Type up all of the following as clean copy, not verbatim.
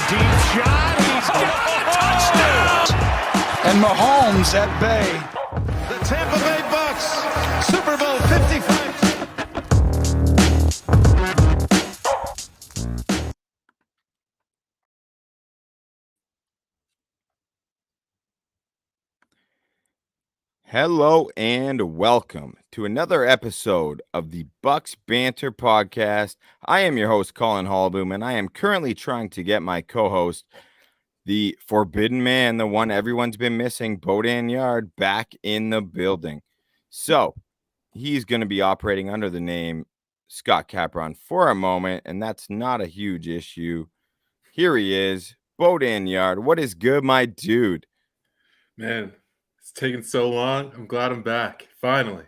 Deep shot. He's got a touchdown. And Mahomes at bay. The Tampa Bay Bucks, Super Bowl 55. Hello and welcome to another episode of the Bucks Banter Podcast. I am your host, Colin Hallboom, and I am currently trying to get my co-host, the forbidden man, the one everyone's been missing, Bodan Yard, back in the building. So he's going to be operating under the name Scott Capron for a moment, and that's not a huge issue. Here he is, Bodan Yard. What is good, my dude? Man, it's taken so long. I'm glad I'm back. Finally.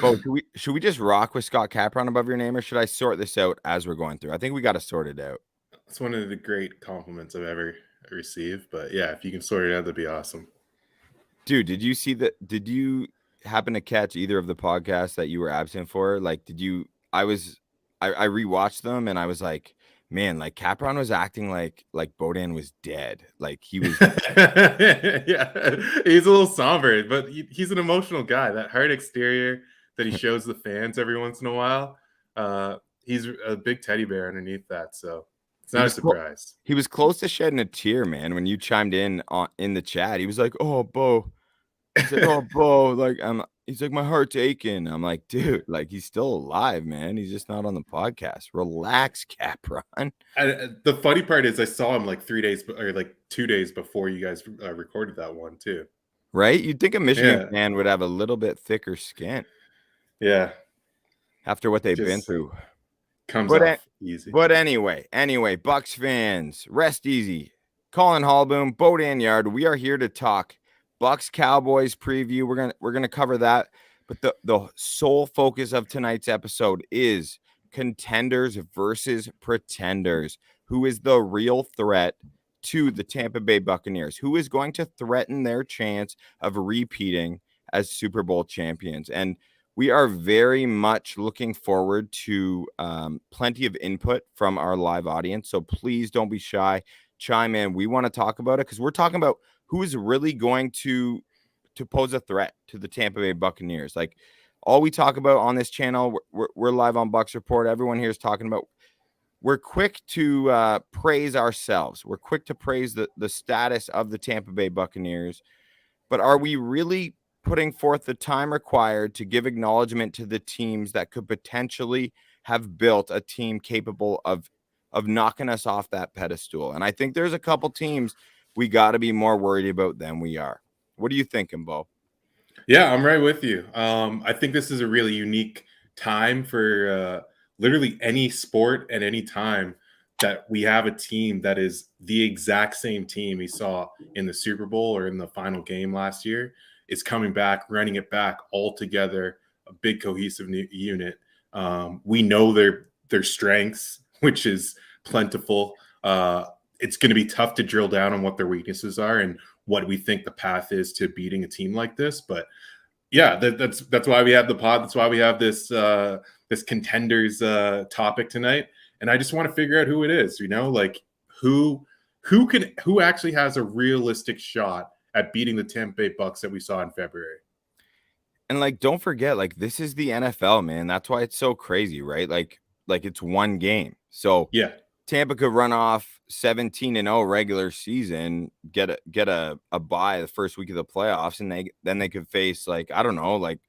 Bo, should we just rock with Scott Capron above your name, or should I sort this out as we're going through? I think we got to sort it out. It's one of the great compliments I've ever received. But yeah, if you can sort it out, that'd be awesome. Dude, did you happen to catch either of the podcasts that you were absent for? Like, I rewatched them and I was like, man, like Capron was acting like Bodan was dead. Like he was. Yeah, he's a little somber, but he's an emotional guy. That hard exterior that he shows the fans every once in a while. He's a big teddy bear underneath that. So it's not a surprise. He was close to shedding a tear, man, when you chimed in the chat. He was like, "Oh, Bo." He said, "Oh, Bo, like he's like, my heart's aching." I'm like, dude, like he's still alive, man. He's just not on the podcast. Relax, Capron. The funny part is I saw him like 3 days or like 2 days before you guys recorded that one too. Right? You'd think a Michigan fan would have a little bit thicker skin. Yeah. After what they've been through. Comes off easy. But anyway, Bucks fans, rest easy. Colin Hallboom, Bodan Yard, we are here to talk Bucks Cowboys preview. We're gonna cover that, but the sole focus of tonight's episode is contenders versus pretenders. Who is the real threat to the Tampa Bay Buccaneers? Who is going to threaten their chance of repeating as Super Bowl champions? And we are very much looking forward to plenty of input from our live audience. So please don't be shy. Chime in. We want to talk about it because we're talking about who is really going to pose a threat to the Tampa Bay Buccaneers. Like all we talk about on this channel, we're live on Bucks Report. Everyone here is talking about. We're quick to praise ourselves. We're quick to praise the status of the Tampa Bay Buccaneers. But are we really putting forth the time required to give acknowledgement to the teams that could potentially have built a team capable of knocking us off that pedestal? And I think there's a couple teams we got to be more worried about than we are. What are you thinking, Bo? Yeah, I'm right with you. I think this is a really unique time for literally any sport at any time that we have a team that is the exact same team we saw in the Super Bowl or in the final game last year is coming back, running it back all together, a big cohesive unit. We know their strengths, which is plentiful. It's going to be tough to drill down on what their weaknesses are and what we think the path is to beating a team like this. But yeah, that's why we have the pod. That's why we have this contenders topic tonight. And I just want to figure out who it is. Like who actually has a realistic shot at beating the Tampa Bay Bucks that we saw in February. And like, don't forget, like this is the NFL, man. That's why it's so crazy, right? Like it's one game. So yeah. Tampa could run off 17-0 regular season, get a bye the first week of the playoffs, and then they could face like I don't know, like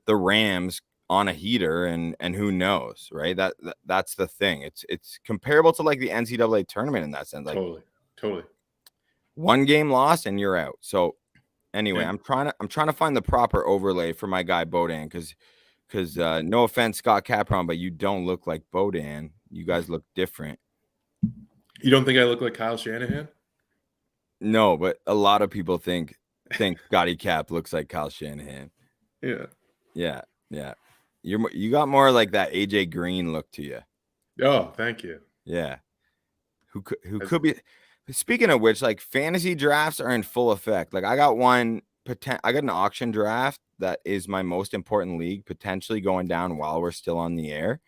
the Rams on a heater, and who knows, right? That's the thing. It's comparable to like the NCAA tournament in that sense. Like totally. One game loss and you're out. So anyway, yeah. I'm trying to find the proper overlay for my guy Bodan because no offense, Scott Capron, but you don't look like Bodan. You guys look different. You don't think I look like Kyle Shanahan? No, but a lot of people think Scotty Cap looks like Kyle Shanahan. Yeah. You got more like that AJ Green look to you. Oh, thank you. Yeah. Who could be? Speaking of which, like fantasy drafts are in full effect. Like I got an auction draft that is my most important league potentially going down while we're still on the air.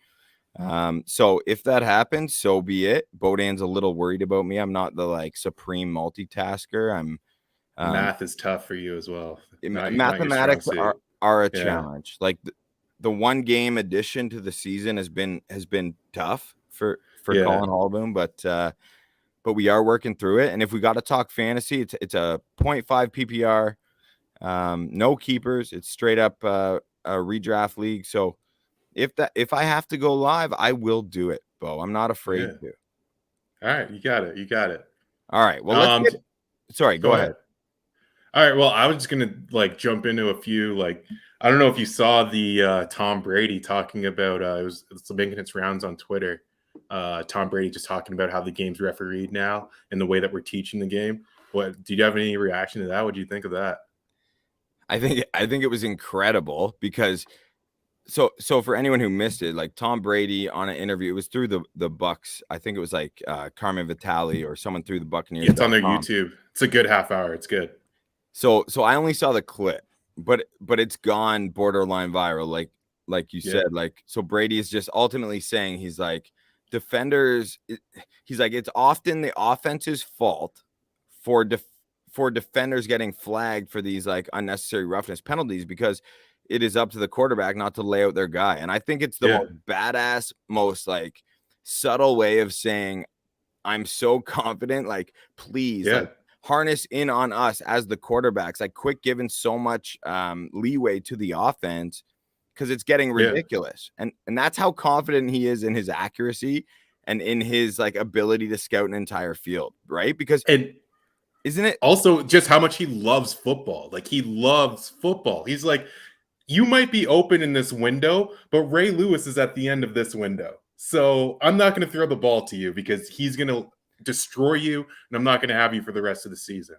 So if that happens, so be it. Bodan's a little worried about me. I'm not the like supreme multitasker. I'm Math is tough for you as well. Not your strong mathematics suit. are a Yeah. challenge. Like the one game addition to the season has been tough for Yeah. Colin Hallboom, but we are working through it. And if we got to talk fantasy, it's a 0.5 PPR, no keepers. It's straight up a redraft league. So if I have to go live, I will do it, Bo. I'm not afraid Yeah. to. All right, you got it. You got it. All right. Well, sorry, go ahead. All right. Well, I was just gonna like jump into a few like I don't know if you saw the Tom Brady talking about it's making its rounds on Twitter. Tom Brady just talking about how the game's refereed now and the way that we're teaching the game. What did you have any reaction to that? What do you think of that? I think it was incredible because so for anyone who missed it, like Tom Brady on an interview, it was through the Bucks. I think it was like Carmen Vitale or someone through the Buccaneers. Yeah, it's on their YouTube. It's a good half hour. It's good. So I only saw the clip, but it's gone borderline viral. Like you said, like so Brady is just ultimately saying he's like defenders. He's like it's often the offense's fault for defenders getting flagged for these like unnecessary roughness penalties because it is up to the quarterback not to lay out their guy. And I think it's the most badass, most like subtle way of saying I'm so confident. Like, please, like harness in on us as the quarterbacks. Like, quit giving so much leeway to the offense because it's getting ridiculous. And that's how confident he is in his accuracy and in his like ability to scout an entire field, right? Because isn't it also just how much he loves football? Like he loves football. He's like, you might be open in this window, but Ray Lewis is at the end of this window. So I'm not going to throw the ball to you because he's going to destroy you, and I'm not going to have you for the rest of the season.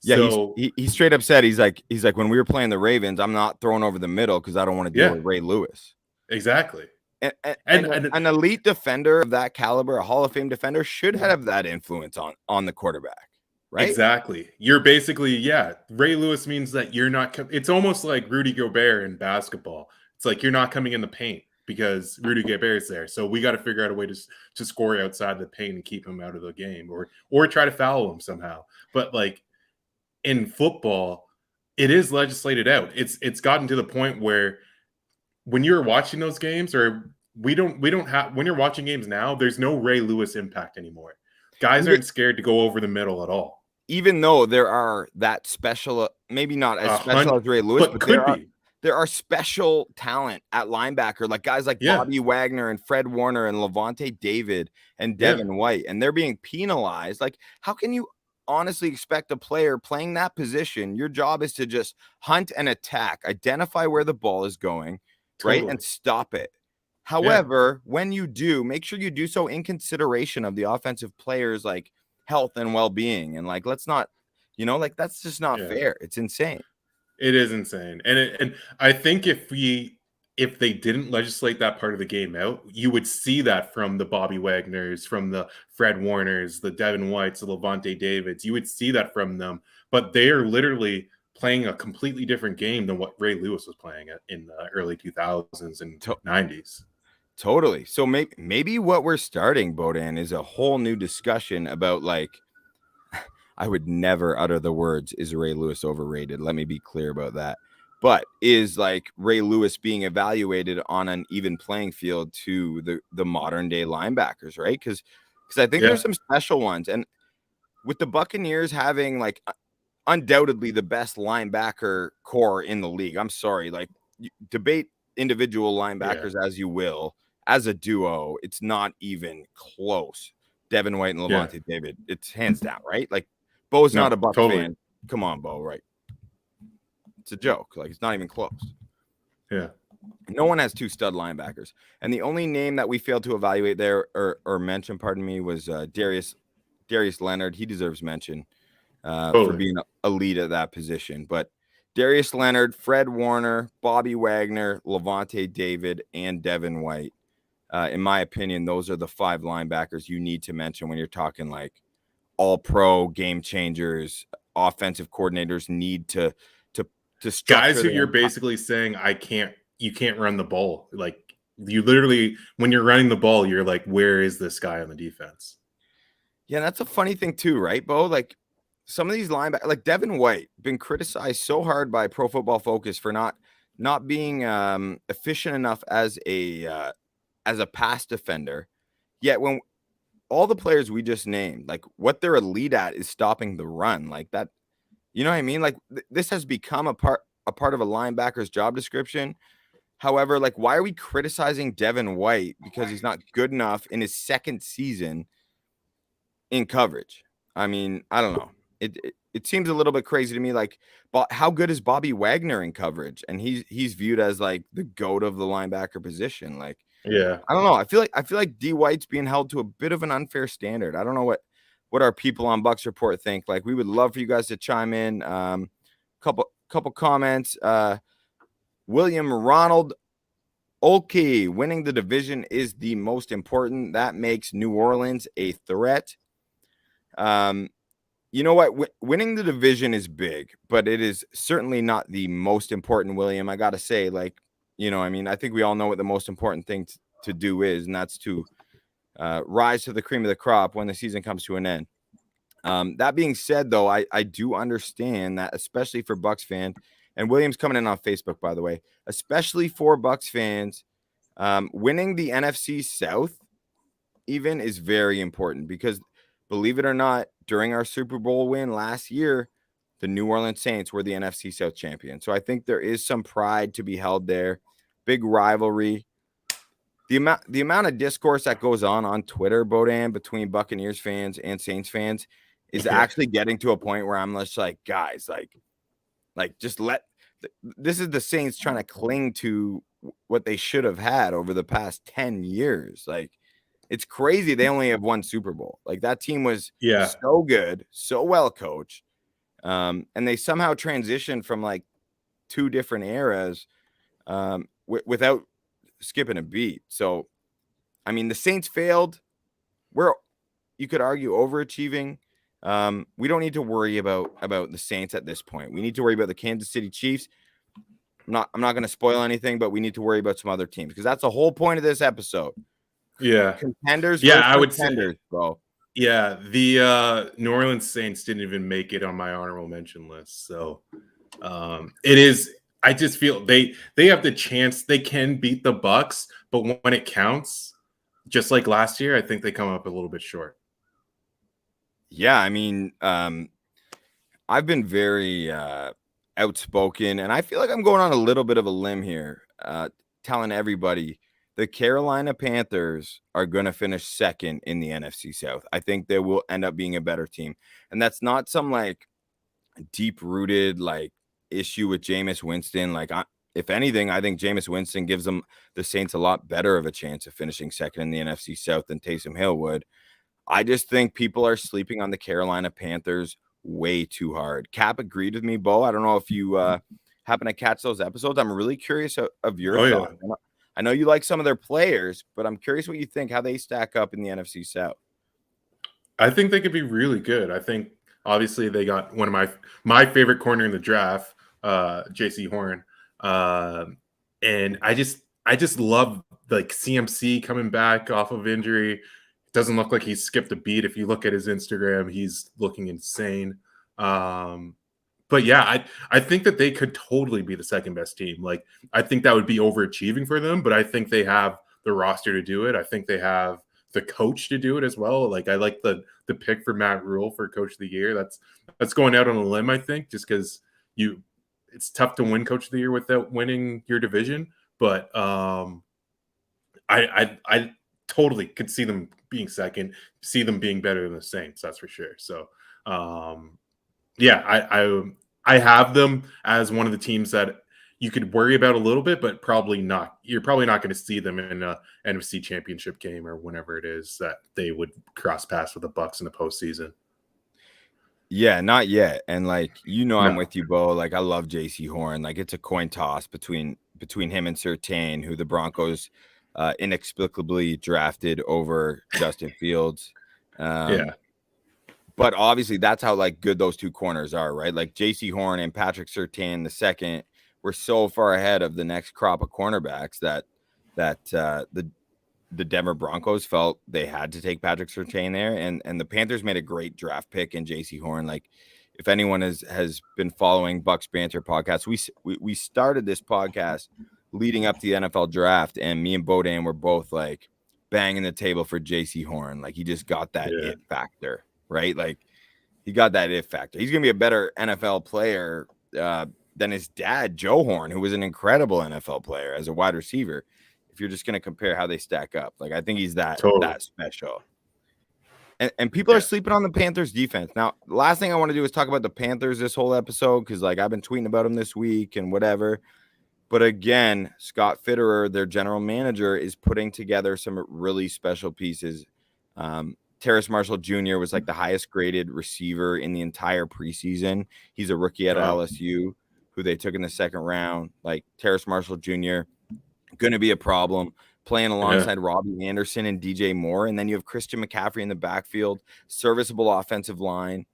Yeah, so, he straight up said he's like when we were playing the Ravens, I'm not throwing over the middle because I don't want to deal with Ray Lewis. Exactly. And an elite defender of that caliber, a Hall of Fame defender, should have that influence on the quarterback. Right? Exactly. You're basically, Ray Lewis means that you're not, it's almost like Rudy Gobert in basketball. It's like you're not coming in the paint because Rudy Gobert's there. So we got to figure out a way to score outside the paint and keep him out of the game or try to foul him somehow. But like in football, it is legislated out. It's gotten to the point where when you're watching those games or we don't have, when you're watching games now, there's no Ray Lewis impact anymore. Guys aren't scared to go over the middle at all. Even though there are that special, maybe not as special as Ray Lewis, but there are special talent at linebacker, like guys like Bobby Wagner and Fred Warner and Levante David and Devin White, and they're being penalized. Like, how can you honestly expect a player playing that position? Your job is to just hunt and attack, identify where the ball is going, right, and stop it. However, when you do, make sure you do so in consideration of the offensive players' like health and well-being, and like let's not, like that's just not fair. It's insane. It is insane, and I think if they didn't legislate that part of the game out, you would see that from the Bobby Wagners, from the Fred Warners, the Devin Whites, the Levante Davids. You would see that from them, but they are literally playing a completely different game than what Ray Lewis was playing in the early 2000s and 90s. Totally. So maybe what we're starting, Bodan, is a whole new discussion about like, I would never utter the words, is Ray Lewis overrated? Let me be clear about that. But is like Ray Lewis being evaluated on an even playing field to the modern day linebackers, right? Because I think there's some special ones. And with the Buccaneers having like undoubtedly the best linebacker core in the league, I'm sorry, like debate individual linebackers as you will. As a duo, it's not even close. Devin White and Levante David, it's hands down, right? Like, Bo's not a Bucs fan. Come on, Bo, right? It's a joke. Like, it's not even close. Yeah. No one has two stud linebackers. And the only name that we failed to evaluate there or mention, pardon me, was Darius Leonard. He deserves mention for being elite at that position. But Darius Leonard, Fred Warner, Bobby Wagner, Levante David, and Devin White. In my opinion, those are the five linebackers you need to mention when you're talking like all-pro game changers. Offensive coordinators need to structure guys who you're basically saying you can't run the ball. Like You literally, when you're running the ball, you're like, where is this guy on the defense? Yeah, that's a funny thing too, right, Bo? Like some of these linebackers, like Devin White, been criticized so hard by Pro Football Focus for not being efficient enough as a pass defender. Yet when all the players we just named, like what they're elite at is stopping the run, like that. You know what I mean? Like this has become a part of a linebacker's job description. However, like why are we criticizing Devin White because he's not good enough in his second season in coverage? I mean, I don't know. It seems a little bit crazy to me. Like, but how good is Bobby Wagner in coverage? And he's viewed as like the GOAT of the linebacker position. Like, Yeah. I don't know. I feel like D White's being held to a bit of an unfair standard. I don't know what our people on Bucks Report think. Like, we would love for you guys to chime in. Couple comments. William Ronald Olkey, winning the division is the most important. That makes New Orleans a threat. You know what? Winning the division is big, but it is certainly not the most important, William. I got to say, like, you know, I mean, I think we all know what the most important thing to do is, and that's to rise to the cream of the crop when the season comes to an end. That being said, though, I do understand that, especially for Bucks fans, and William's coming in on Facebook, by the way, especially for Bucks fans, winning the NFC South even is very important because, believe it or not, during our Super Bowl win last year, the New Orleans Saints were the NFC South champion. So I think there is some pride to be held there. Big rivalry. The amount of discourse that goes on Twitter, Bodan, between Buccaneers fans and Saints fans is actually getting to a point where I'm just like, guys, like just this is the Saints trying to cling to what they should have had over the past 10 years. Like, it's crazy they only have one Super Bowl. Like, that team was so good, so well coached. And they somehow transitioned from like two different eras without skipping a beat. So, I mean, the Saints failed. You could argue overachieving. We don't need to worry about the Saints at this point. We need to worry about the Kansas City Chiefs. I'm not going to spoil anything, but we need to worry about some other teams because that's the whole point of this episode. Yeah. Contenders. Yeah, I would say, bro. Yeah, the New Orleans Saints didn't even make it on my honorable mention list. So it is. I just feel they have the chance. They can beat the Bucks, but when it counts, just like last year, I think they come up a little bit short. Yeah, I mean, I've been very outspoken, and I feel like I'm going on a little bit of a limb here, telling everybody the Carolina Panthers are going to finish second in the NFC South. I think they will end up being a better team, and that's not some like deep-rooted like issue with Jameis Winston. Like, if anything, I think Jameis Winston gives them the Saints a lot better of a chance of finishing second in the NFC South than Taysom Hill would. I just think people are sleeping on the Carolina Panthers way too hard. Cap agreed with me, Bo. I don't know if you happen to catch those episodes. I'm really curious of your thoughts. Yeah. I know you like some of their players, but I'm curious what you think, how they stack up in the NFC South. I think they could be really good. I think obviously they got one of my favorite corner in the draft, JC Horn. And I just love like CMC coming back off of injury. It doesn't look like he's skipped a beat. If you look at his Instagram, he's looking insane. But yeah, I think that they could totally be the second best team. Like, I think that would be overachieving for them, but I think they have the roster to do it. I think they have the coach to do it as well. Like, I like the pick for Matt Rule for Coach of the Year. That's going out on a limb, I think, just because it's tough to win Coach of the Year without winning your division. But I totally could see them being second, see them being better than the Saints. That's for sure. So. Yeah, I have them as one of the teams that you could worry about a little bit, but probably not. You're probably not going to see them in a NFC Championship game or whenever it is that they would cross paths with the Bucks in the postseason. Yeah, not yet. And like, I'm with you, Bo. Like, I love JC Horn. Like, it's a coin toss between him and Surtain, who the Broncos inexplicably drafted over Justin Fields. Yeah. But obviously, that's how like good those two corners are, right? Like JC Horn and Patrick Surtain the second were so far ahead of the next crop of cornerbacks that the Denver Broncos felt they had to take Patrick Surtain there, and the Panthers made a great draft pick in J.C. Horn. Like, if anyone has been following Bucks Banter podcast, we started this podcast leading up to the NFL draft, and me and Bodan were both like banging the table for J.C. Horn. Like, he just got that it factor, right? Like, he got that it factor. He's gonna be a better NFL player than his dad, Joe Horn, who was an incredible NFL player as a wide receiver. If you're just going to compare how they stack up, like, I think he's that special. And people are sleeping on the Panthers defense. Now, the last thing I want to do is talk about the Panthers this whole episode, because like I've been tweeting about them this week and whatever. But again, Scott Fitterer, their general manager, is putting together some really special pieces. Terrace Marshall Jr. was like the highest graded receiver in the entire preseason. He's a rookie at LSU who they took in the second round. Like, Terrace Marshall Jr., going to be a problem playing alongside Robbie Anderson and DJ Moore. And then you have Christian McCaffrey in the backfield, serviceable offensive line.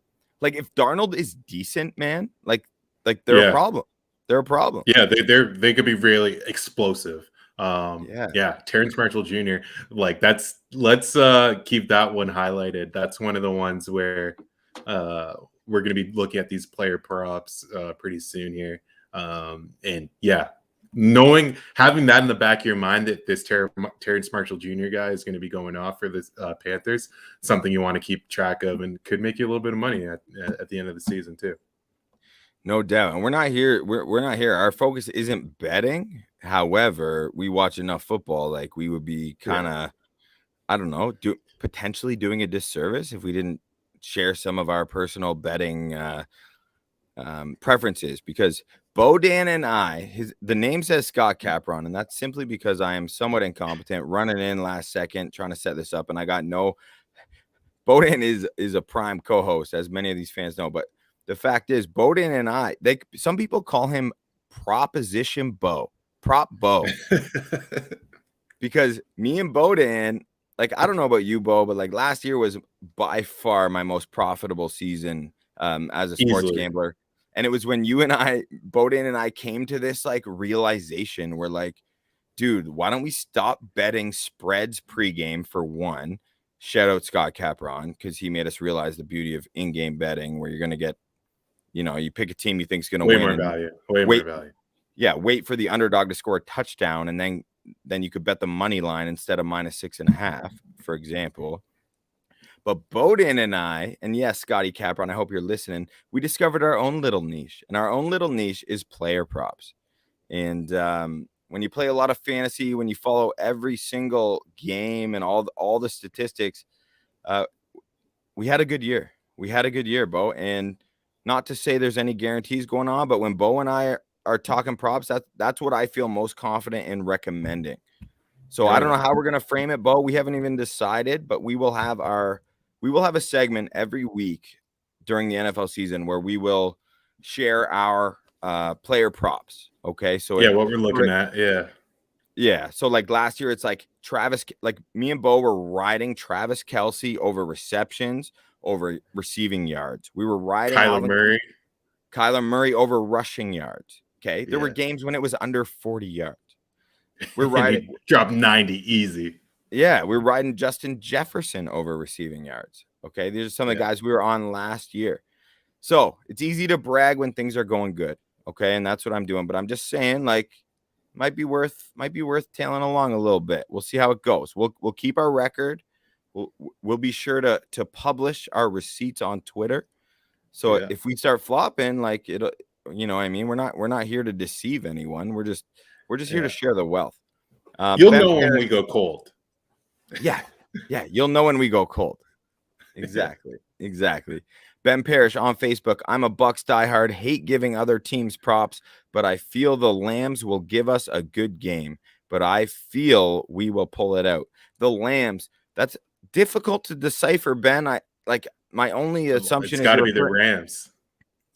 Like, if Darnold is decent, man, like they're a problem. They're a problem. Yeah, they could be really explosive. Terrence Marshall Jr. Like, let's keep that one highlighted. That's one of the ones where we're going to be looking at these player props pretty soon here. And yeah, having that in the back of your mind that this Terrence Marshall Jr. guy is going to be going off for the Panthers, something you want to keep track of and could make you a little bit of money at the end of the season too. No doubt. And we're not here. We're not here. Our focus isn't betting. However, we watch enough football. Like, we would be kind of, I don't know, potentially doing a disservice if we didn't share some of our personal betting preferences, because Bodan and I, the name says Scott Capron, and that's simply because I am somewhat incompetent, running in last second, trying to set this up, and I got no. Bodan is a prime co-host, as many of these fans know, but the fact is, Bodan and I, some people call him Proposition Bo, Prop Bo, because me and Bodan, like, I don't know about you, Bo, but like last year was by far my most profitable season as a sports gambler. And it was when you and I, Bodan and I, came to this like realization. We're like, dude, why don't we stop betting spreads pregame for one? Shout out Scott Capron, because he made us realize the beauty of in-game betting, where you're going to get, you pick a team you think is going to win. More value. More value. Yeah, wait for the underdog to score a touchdown, and then you could bet the money line instead of -6.5, for example. But Bodan and I, and yes, Scotty Capron, I hope you're listening, we discovered our own little niche. And our own little niche is player props. And when you play a lot of fantasy, when you follow every single game and all the statistics, we had a good year. We had a good year, Bo. And not to say there's any guarantees going on, but when Bo and I are talking props, that's what I feel most confident in recommending. So I don't know how we're going to frame it, Bo. We haven't even decided, but we will have a segment every week during the NFL season where we will share our player props. Okay. So what we're looking at. Yeah. Yeah. So like last year, it's like me and Bo were riding Travis Kelce over receptions, over receiving yards. We were riding Kyler Murray over rushing yards. Okay. There were games when it was under 40 yards. We're riding drop 90 easy. Yeah, we're riding Justin Jefferson over receiving yards. Okay, these are some of the guys we were on last year. So it's easy to brag when things are going good. Okay, and that's what I'm doing. But I'm just saying, like, might be worth tailing along a little bit. We'll see how it goes. We'll keep our record. We'll be sure to publish our receipts on Twitter. So if we start flopping, like, it'll, what I mean, we're not here to deceive anyone. We're just here to share the wealth. You'll know when we go cold. Yeah, you'll know when we go cold. Exactly. Ben Parrish on Facebook. I'm a Bucks diehard, hate giving other teams props, but I feel the Lambs will give us a good game, but I feel we will pull it out. The Lambs, that's difficult to decipher, Ben. My only assumption it's got to be the Rams.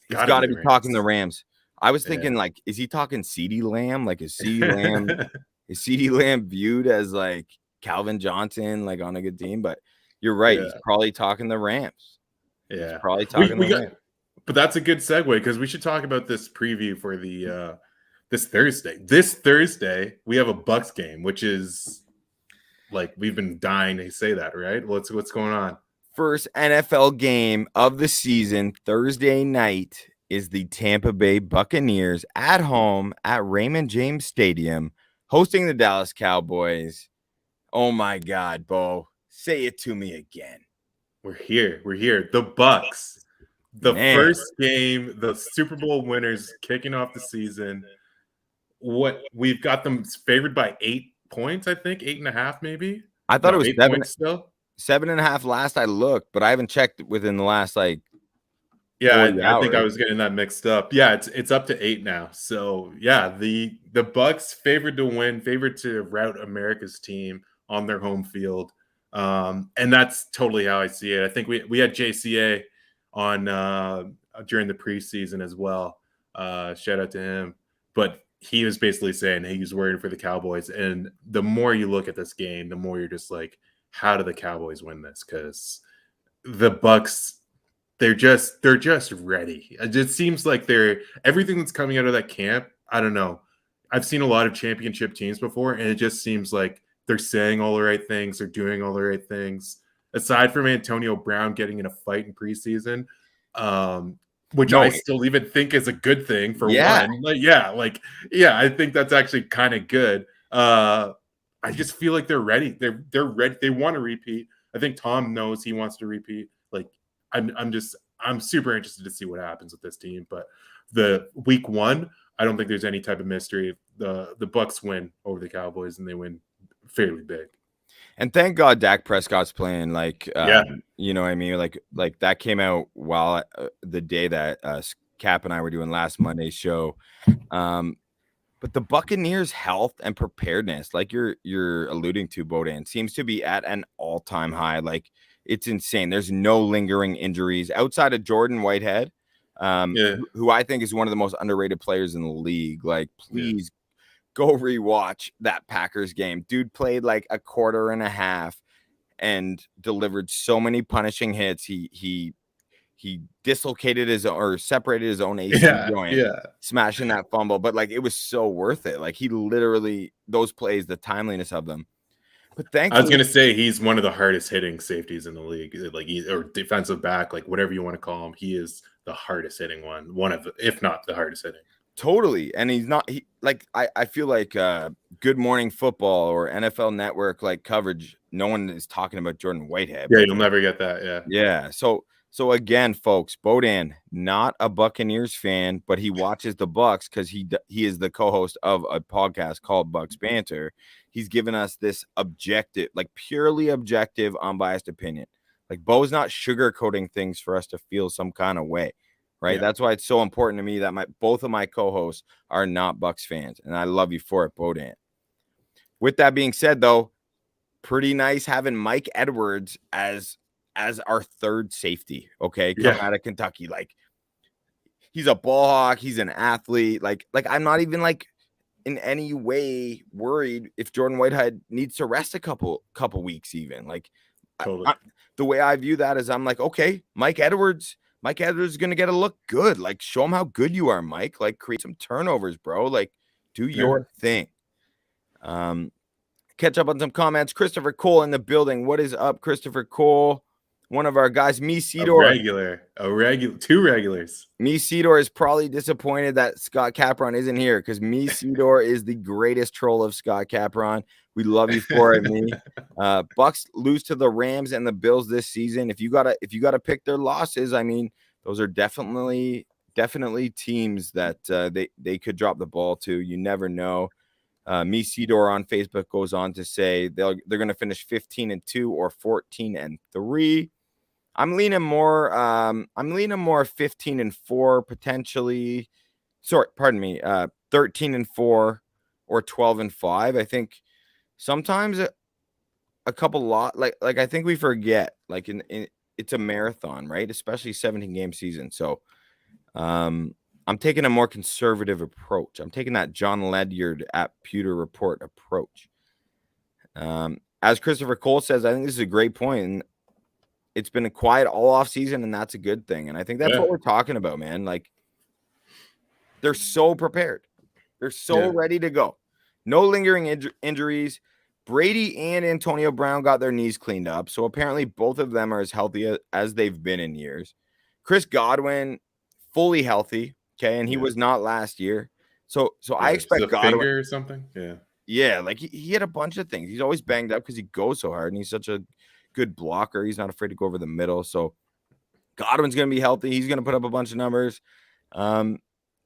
It's got to be talking the Rams. I was thinking, like, is he talking CeeDee Lamb? Like, is CeeDee Lamb viewed as like Calvin Johnson, like, on a good team? But you're right. He's probably talking the Rams. Yeah, he's probably talking the Rams. But that's a good segue, because we should talk about this preview for the This Thursday, we have a Bucks game, which is like we've been dying to say that, right? What's going on? First NFL game of the season, Thursday night, is the Tampa Bay Buccaneers at home at Raymond James Stadium, hosting the Dallas Cowboys. Oh my God, Bo. Say it to me again. We're here. The Bucks. The Man. first game, the Super Bowl winners kicking off the season. What we've got them favored by 8 points, I think, 8.5 maybe. I thought it was 8 points still. 7.5 last I looked, but I haven't checked within the last like. Yeah, 40 I think I hours. was getting that mixed up. Yeah, it's up to 8 now. So yeah, the Bucks favored to win, favored to rout America's team on their home field. And that's totally how I see it. I think we had JCA on during the preseason as well. Shout out to him. But he was basically saying he was worried for the Cowboys. And the more you look at this game, the more you're just like, how do the Cowboys win this? Because the Bucks, they're just ready. It seems like everything that's coming out of that camp. I don't know. I've seen a lot of championship teams before, and it just seems like they're saying all the right things, they're doing all the right things. Aside from Antonio Brown getting in a fight in preseason, which I still even think is a good thing for one. I think that's actually kind of good. I just feel like they're ready. They're ready. They want to repeat. I think Tom knows he wants to repeat. Like I'm super interested to see what happens with this team. But the week one, I don't think there's any type of mystery. The Bucks win over the Cowboys, and they win fairly big. And thank God Dak Prescott's playing. You know what I mean? Like that came out while the day that Cap and I were doing last Monday's show. But the Buccaneers' health and preparedness, like you're alluding to, Bodan, seems to be at an all-time high. Like it's insane. There's no lingering injuries outside of Jordan Whitehead, who I think is one of the most underrated players in the league. Like, please go rewatch that Packers game. Dude played like a quarter and a half and delivered so many punishing hits. He dislocated separated his own AC joint, smashing that fumble. But like, it was so worth it. Like, he literally, those plays, the timeliness of them. But thankfully, I was gonna say he's one of the hardest hitting safeties in the league, like or defensive back, like whatever you want to call him. He is the hardest hitting one of, if not the hardest hitting. Totally. And he's not, I feel like Good Morning Football or NFL Network like coverage, no one is talking about Jordan Whitehead. Yeah, you'll never get that. Yeah. So again, folks, Bodan, not a Buccaneers fan, but he watches the Bucks because he is the co-host of a podcast called Bucks Banter. He's given us this objective, like purely objective, unbiased opinion. Like, Bo's not sugarcoating things for us to feel some kind of way. Right. Yeah. That's why it's so important to me that both of my co-hosts are not Bucks fans. And I love you for it, Bodan. With that being said, though, pretty nice having Mike Edwards as our third safety. Okay. Come out of Kentucky. Like, he's a ball hawk. He's an athlete. Like I'm not even like in any way worried if Jordan Whitehead needs to rest a couple weeks even. Like, totally. The way I view that is I'm like, okay, Mike Edwards is going to get a look good. Like, show him how good you are, Mike. Like, create some turnovers, bro. Like, do your thing. Catch up on some comments. Christopher Cole in the building. What is up, Christopher Cole? One of our guys, me Cedar. Two regulars. Me Cedar is probably disappointed that Scott Capron isn't here because me Cedar is the greatest troll of Scott Capron. We love you for it, me. Bucks lose to the Rams and the Bills this season. If you gotta pick their losses, I mean, those are definitely teams that they could drop the ball to. You never know. Me Cedar on Facebook goes on to say they're going to finish 15-2 or 14-3. I'm leaning more 15-4 potentially. Sorry, pardon me. 13-4 or 12-5. I think sometimes a couple like I think we forget like in it's a marathon, right? Especially 17-game season. So I'm taking a more conservative approach. I'm taking that John Ledyard at Pewter Report approach. As Christopher Cole says, I think this is a great point. And it's been a quiet all off season, and that's a good thing. And I think that's what we're talking about, man. Like, they're so prepared. They're so ready to go. No lingering injuries. Brady and Antonio Brown got their knees cleaned up. So apparently both of them are as healthy as they've been in years. Chris Godwin, fully healthy. Okay. And he was not last year. So I expect Godwin. Finger or something. Yeah. Yeah. Like he had a bunch of things. He's always banged up because he goes so hard and he's such a good blocker. He's not afraid to go over the middle. So Godwin's going to be healthy. He's going to put up a bunch of numbers.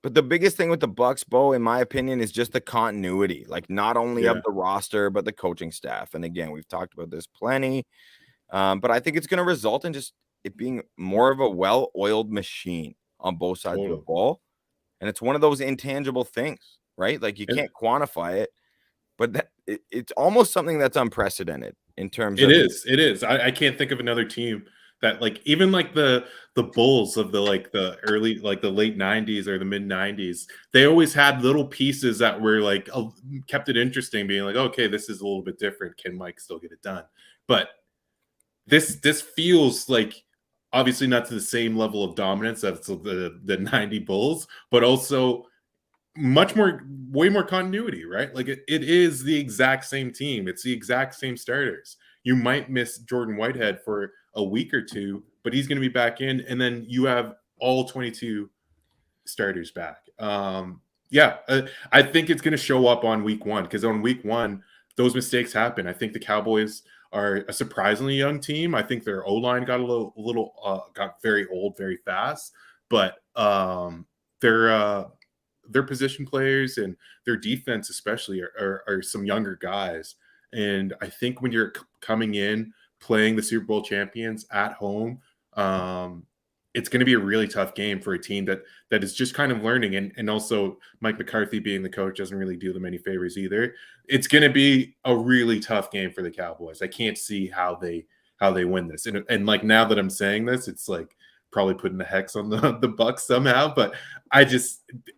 But the biggest thing with the Bucks, Bo, in my opinion, is just the continuity, like not only of the roster, but the coaching staff. And again, we've talked about this plenty. But I think it's going to result in just it being more of a well-oiled machine on both sides of the ball. And it's one of those intangible things, right? Like you can't quantify it, but it's almost something that's unprecedented in terms of. It is. I can't think of another team that like even like the Bulls of the like the early like the late 90s or the mid 90s, they always had little pieces that were like kept it interesting, being like, okay, this is a little bit different. Can Mike still get it done? But this feels like obviously not to the same level of dominance as the 90 Bulls, but also way more continuity, right? Like it is the exact same team. It's the exact same starters. You might miss Jordan Whitehead for a week or two, but he's going to be back in, and then you have all 22 starters back. I think it's going to show up on week one, because on week one, those mistakes happen. I think the Cowboys are a surprisingly young team. I think their O-line got got very old very fast, but their position players and their defense especially are some younger guys. And I think when you're coming in playing the Super Bowl champions at home, it's going to be a really tough game for a team that is just kind of learning. And also Mike McCarthy being the coach doesn't really do them any favors either. It's going to be a really tough game for the Cowboys. I can't see how they win this. And like, now that I'm saying this, it's like probably putting the hex on the Bucks somehow, but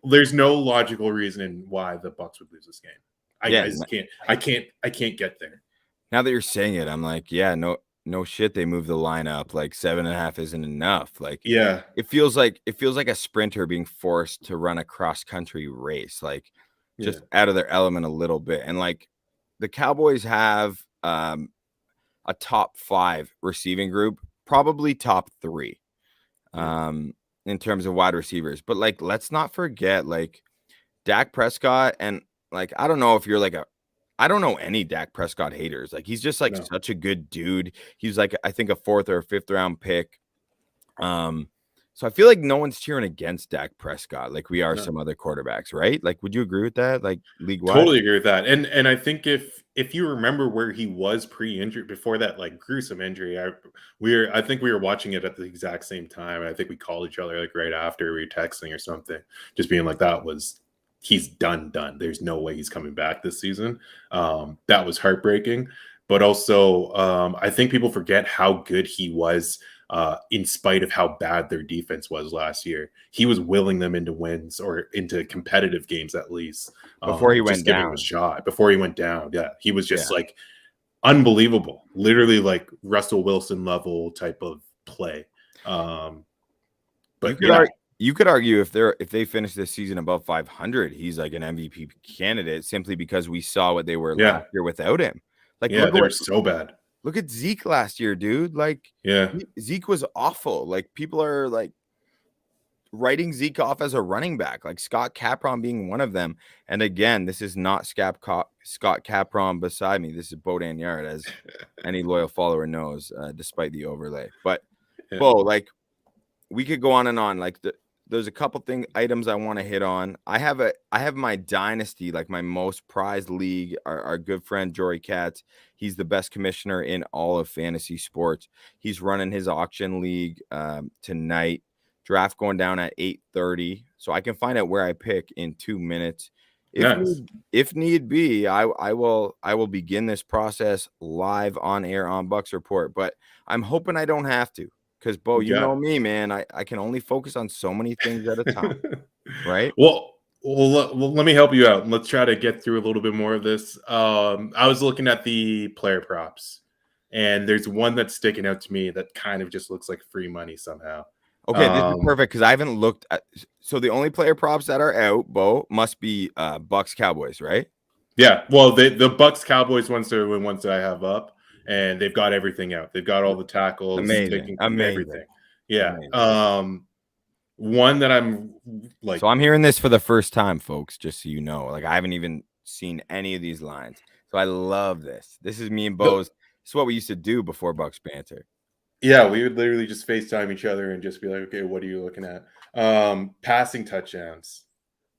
there's no logical reason why the Bucks would lose this game. I can't get there. Now that you're saying it, I'm like, yeah, no shit. They moved the line up. Like 7.5 isn't enough. Like, yeah, it feels like a sprinter being forced to run a cross country race, like just out of their element a little bit. And like the Cowboys have a top 5 receiving group, probably top 3 in terms of wide receivers. But like, let's not forget like Dak Prescott, and like, I don't know if you're I don't know any Dak Prescott haters. Like, he's just like such a good dude. He's like, I think a 4th or 5th round pick. So I feel like no one's cheering against Dak Prescott like we are some other quarterbacks, right? Like, would you agree with that? Like, league-wide? Totally agree with that. And I think if you remember where he was pre-injury before that like gruesome injury, I think we were watching it at the exact same time. I think we called each other like right after, we were texting or something, just being like, he's done. There's no way he's coming back this season. That was heartbreaking. But also, I think people forget how good he was in spite of how bad their defense was last year. He was willing them into wins or into competitive games at least. Before he went down. Him a shot. Before he went down. Yeah, he was just like unbelievable. Literally like Russell Wilson level type of play. But you could argue if they finish this season above 500, he's like an MVP candidate simply because we saw what they were last year without him. Like, they were so bad. Look at Zeke last year, dude. Like, Zeke was awful. Like, people are like writing Zeke off as a running back, like Scott Capron being one of them. And again, this is not Scott Capron beside me. This is Bo Danyard, as any loyal follower knows, despite the overlay. But Bo, like, we could go on and on. Like, there's a couple items I want to hit on. I have my dynasty, like my most prized league. Our good friend Jory Katz, he's the best commissioner in all of fantasy sports. He's running his auction league tonight. Draft going down at 8:30, so I can find out where I pick in 2 minutes. If need be, I will begin this process live on air on Bucks Report. But I'm hoping I don't have to. Because, Bo, you know me, man. I can only focus on so many things at a time, right? Well, let me help you out. Let's try to get through a little bit more of this. I was looking at the player props, and there's one that's sticking out to me that kind of just looks like free money somehow. Okay, this is perfect because I haven't looked at. So the only player props that are out, Bo, must be Bucks Cowboys, right? Yeah, well, the Bucks Cowboys ones are the ones that I have up, and they've got everything out. They've got all the tackles, Amazing, everything. Yeah. amazing. One that I'm like, So I'm hearing this for the first time, folks. Just so you know, like I haven't even seen any of these lines. So I love this. This is me and Bo's. This is what we used to do before Bucks banter. yeah, we would literally just FaceTime each other and just be like, okay, what are you looking at? Passing touchdowns,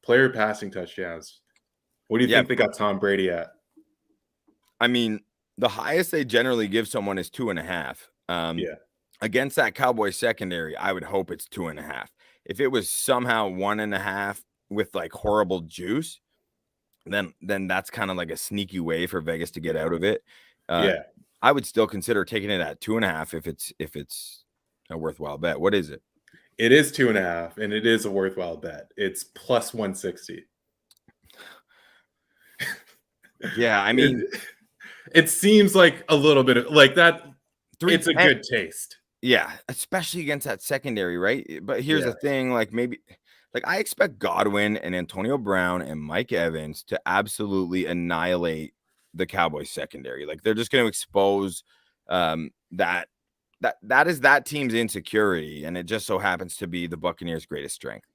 player passing touchdowns. What do you Yeah, think they got Tom Brady at? I mean, the highest they generally give someone is 2.5. Yeah. Against that Cowboys secondary, I would hope it's 2.5. If it was somehow 1.5 with like horrible juice, then that's kind of like a sneaky way for Vegas to get out of it. Yeah. I would still consider taking it at 2.5 if it's a worthwhile bet. What is it? It is 2.5, and it is a worthwhile bet. It's plus 160. Yeah, I mean, it seems like a little bit of like that. It's a 310. good taste. Yeah, especially against that secondary, right? But here's the thing, like maybe like I expect Godwin and Antonio Brown and Mike Evans to absolutely annihilate the Cowboys secondary. Like they're just going to expose that is that team's insecurity, and it just so happens to be the Buccaneers' greatest strength.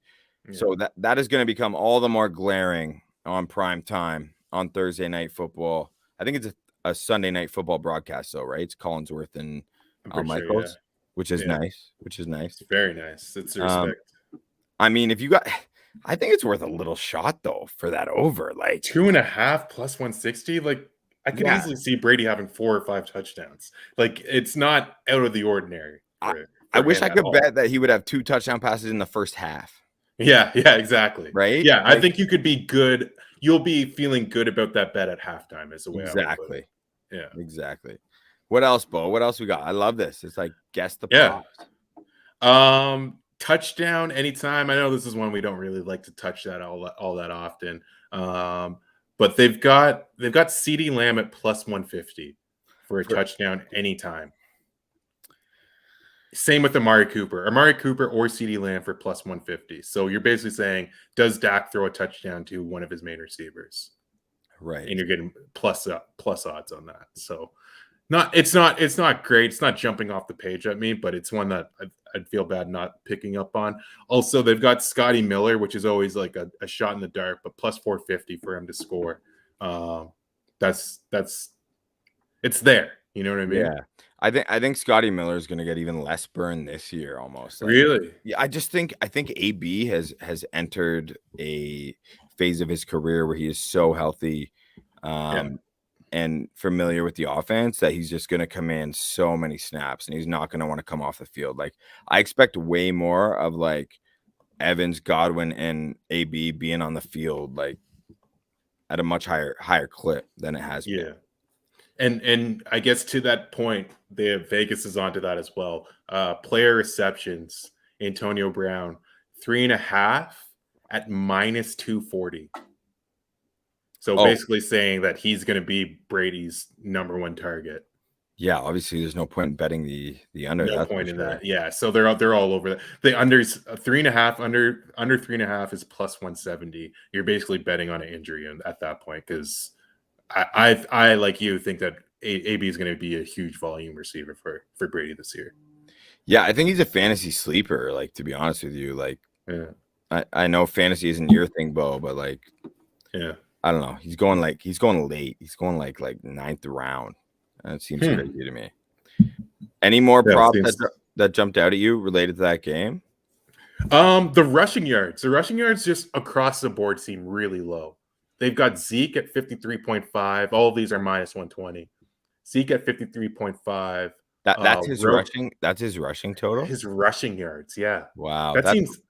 Yeah. So that is going to become all the more glaring on prime time on Thursday Night Football. I think it's a Sunday Night Football broadcast, though, right? It's Collinsworth and Michaels. Sure, which is nice. Which is nice. It's very nice. It's respect. I mean, if you got, I think it's worth a little shot though for that over, like 2.5 plus 160. Like I could easily see Brady having 4 or 5 touchdowns. Like it's not out of the ordinary. I wish I could bet that he would have 2 touchdown passes in the first half. Yeah, exactly. Right? Yeah, like, I think you could be good. You'll be feeling good about that bet at halftime. Is the way exactly. I would put it. Yeah, exactly. What else, Bo? What else we got? I love this. It's like guess the props. Touchdown anytime. I know this is one we don't really like to touch that all that often. But they've got CeeDee Lamb at plus 150 for a touchdown anytime. Same with Amari Cooper or CeeDee Lamb for plus 150. So you're basically saying, does Dak throw a touchdown to one of his main receivers? Right. And you're getting plus odds on that. So it's not great. It's not jumping off the page at me, but it's one that I'd feel bad not picking up on. Also, they've got Scotty Miller, which is always like a shot in the dark, but plus 450 for him to score. That's it's there. You know what I mean? Yeah. I think Scotty Miller is going to get even less burn this year almost. Like, really? Yeah, I think AB has entered a phase of his career where he is so healthy and familiar with the offense that he's just going to command so many snaps and he's not going to want to come off the field. Like I expect way more of like Evans, Godwin, and AB being on the field like at a much higher clip than it has been. And I guess to that point, Vegas is onto that as well. Player receptions, Antonio Brown, 3.5 at minus 240. So basically saying that he's going to be Brady's number 1 target. Yeah, obviously there's no point in betting the under. No point in that. Yeah, so they're all over that. The unders 3.5 under 3.5 is plus 170. You're basically betting on an injury at that point because I like you think that AB is going to be a huge volume receiver for Brady this year. Yeah, I think he's a fantasy sleeper. Like to be honest with you, like I know fantasy isn't your thing, Bo, but like I don't know. He's going late. He's going like 9th round. That seems crazy to me. Any more props that jumped out at you related to that game? The rushing yards. The rushing yards just across the board seem really low. They've got Zeke at 53.5. All of these are minus 120. Zeke at 53.5. That's his rushing. That's his rushing total. His rushing yards. Yeah. Wow. That seems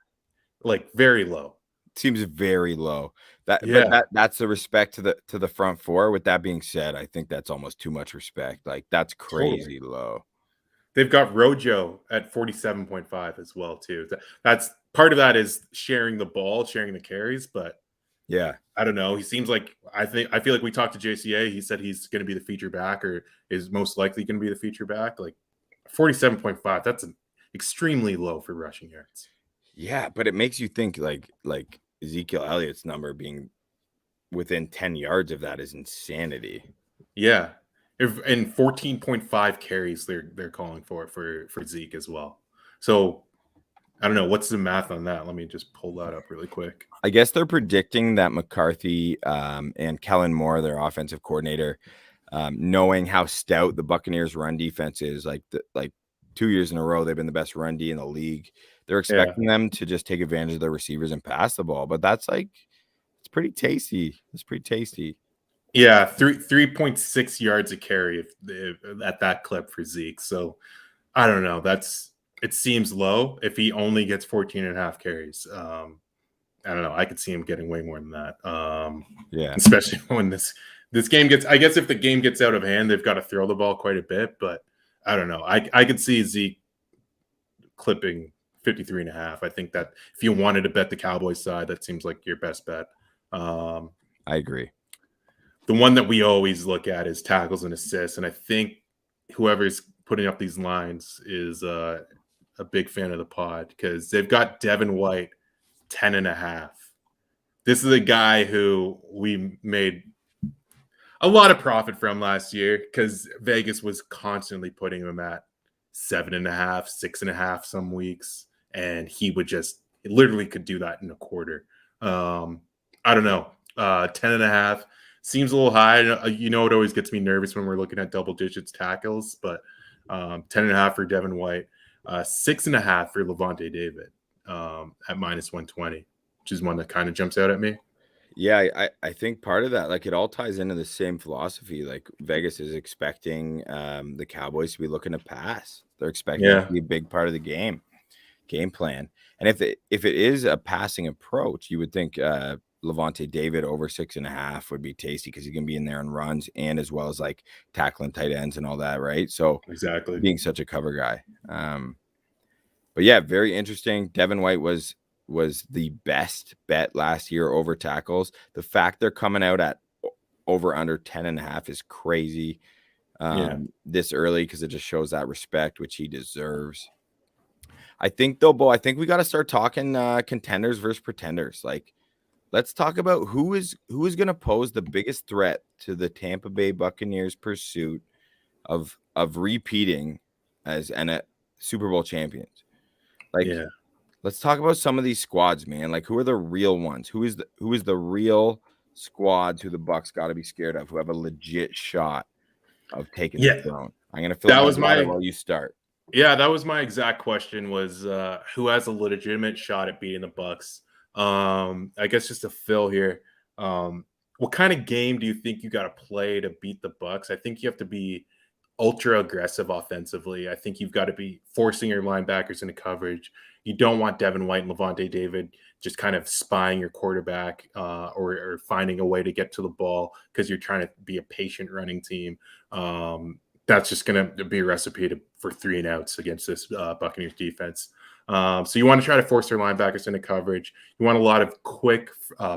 like very low. Seems very low. But that's the respect to the front four. With that being said, I think that's almost too much respect. Like that's crazy low. They've got Rojo at 47.5 as well too. That's part of that is sharing the ball, sharing the carries, but yeah, I don't know. He seems like I feel like we talked to JCA. He said he's going to be the feature back or is most likely going to be the feature back. Like 47.5. That's an extremely low for rushing yards. Yeah, but it makes you think like Ezekiel Elliott's number being within 10 yards of that is insanity. Yeah. And 14.5 carries they're calling for Zeke as well. So I don't know. What's the math on that? Let me just pull that up really quick. I guess they're predicting that McCarthy and Kellen Moore, their offensive coordinator, knowing how stout the Buccaneers run defense is, like 2 years in a row, they've been the best run D in the league. They're expecting them to just take advantage of their receivers and pass the ball. But that's it's pretty tasty. It's pretty tasty. Yeah, 3.6 yards a carry at that clip for Zeke. So I don't know. It seems low if he only gets 14 and a half carries. I don't know. I could see him getting way more than that. Yeah, especially when this game gets. I guess if the game gets out of hand, they've got to throw the ball quite a bit. But I don't know. I could see Zeke clipping 53 and a half. I think that if you wanted to bet the Cowboys side, that seems like your best bet. I agree. The one that we always look at is tackles and assists, and I think whoever's putting up these lines is a big fan of the pod because they've got Devin White 10 and a half. This is a guy who we made a lot of profit from last year because Vegas was constantly putting him at 7.5, 6.5 some weeks, and he literally could do that in a quarter. I don't know. 10 and a half seems a little high. It always gets me nervous when we're looking at double digits tackles, but 10 and a half for Devin White, 6.5 for Levante David at minus 120, which is one that kind of jumps out at me. Yeah, I think part of that, it all ties into the same philosophy. Like Vegas is expecting the Cowboys to be looking to pass. They're expecting it to be a big part of the game plan. And if it is a passing approach, you would think Levante David over 6.5 would be tasty because he can be in there and runs and as well as tackling tight ends and all that, right? So exactly being such a cover guy. But yeah, very interesting. Devin White was the best bet last year over tackles. The fact they're coming out at over under 10.5 is crazy this early because it just shows that respect, which he deserves. I think though, Bo, we got to start talking contenders versus pretenders. Let's talk about who is going to pose the biggest threat to the Tampa Bay Buccaneers' pursuit of repeating as Super Bowl champions. Let's talk about some of these squads, man. Who are the real ones? Who is the real squads who the Bucs got to be scared of? Who have a legit shot of taking the throne? I'm gonna fill that while you start. Yeah, that was my exact question. Was who has a legitimate shot at beating the Bucs? I guess just to fill here, what kind of game do you think you got to play to beat the Bucs? I think you have to be ultra aggressive offensively. I think you've got to be forcing your linebackers into coverage. You don't want Devin White and Levante David just kind of spying your quarterback or finding a way to get to the ball because you're trying to be a patient running team. That's just going to be a recipe for 3 and outs against this Buccaneers defense. So you want to try to force their linebackers into coverage. You want a lot of quick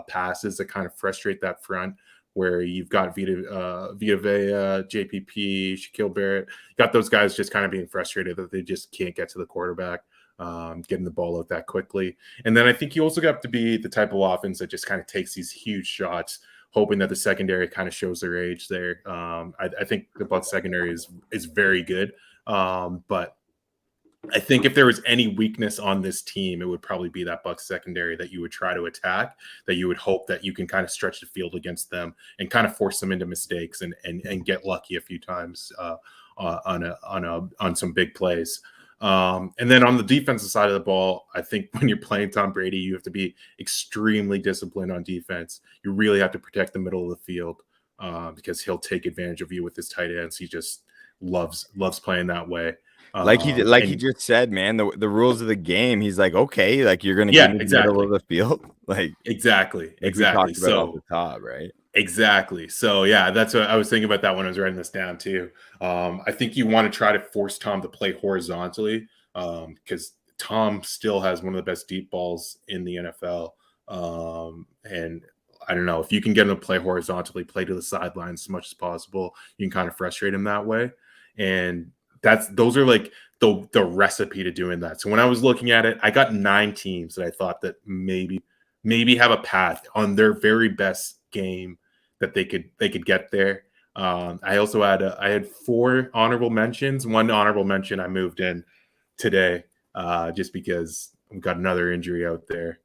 passes that kind of frustrate that front where you've got Vita Vea, JPP, Shaquille Barrett. You got those guys just kind of being frustrated that they just can't get to the quarterback, getting the ball out that quickly. And then I think you also got to be the type of offense that just kind of takes these huge shots, hoping that the secondary kind of shows their age there. I think the Bucs secondary is very good. But I think if there was any weakness on this team, it would probably be that Bucs secondary that you would try to attack, that you would hope that you can kind of stretch the field against them and kind of force them into mistakes and get lucky a few times on some big plays. And then on the defensive side of the ball, I think when you're playing Tom Brady, you have to be extremely disciplined on defense. You really have to protect the middle of the field because he'll take advantage of you with his tight ends. He just loves playing that way. He just said, man, the rules of the game. He's like, okay, you're gonna get in the middle of the field, exactly. We talked about off the top, right? Exactly. So yeah, that's what I was thinking about that when I was writing this down too. I think you want to try to force Tom to play horizontally because Tom still has one of the best deep balls in the NFL. And I don't know if you can get him to play horizontally, play to the sidelines as much as possible, you can kind of frustrate him that way. And those are the recipe to doing that. So when I was looking at it, I got 9 teams that I thought that maybe have a path on their very best game that they could get there. I also had 4 honorable mentions. One honorable mention I moved in today, just because we've got another injury out there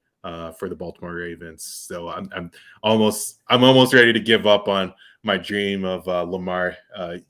for the Baltimore Ravens. So I'm almost ready to give up on my dream of Lamar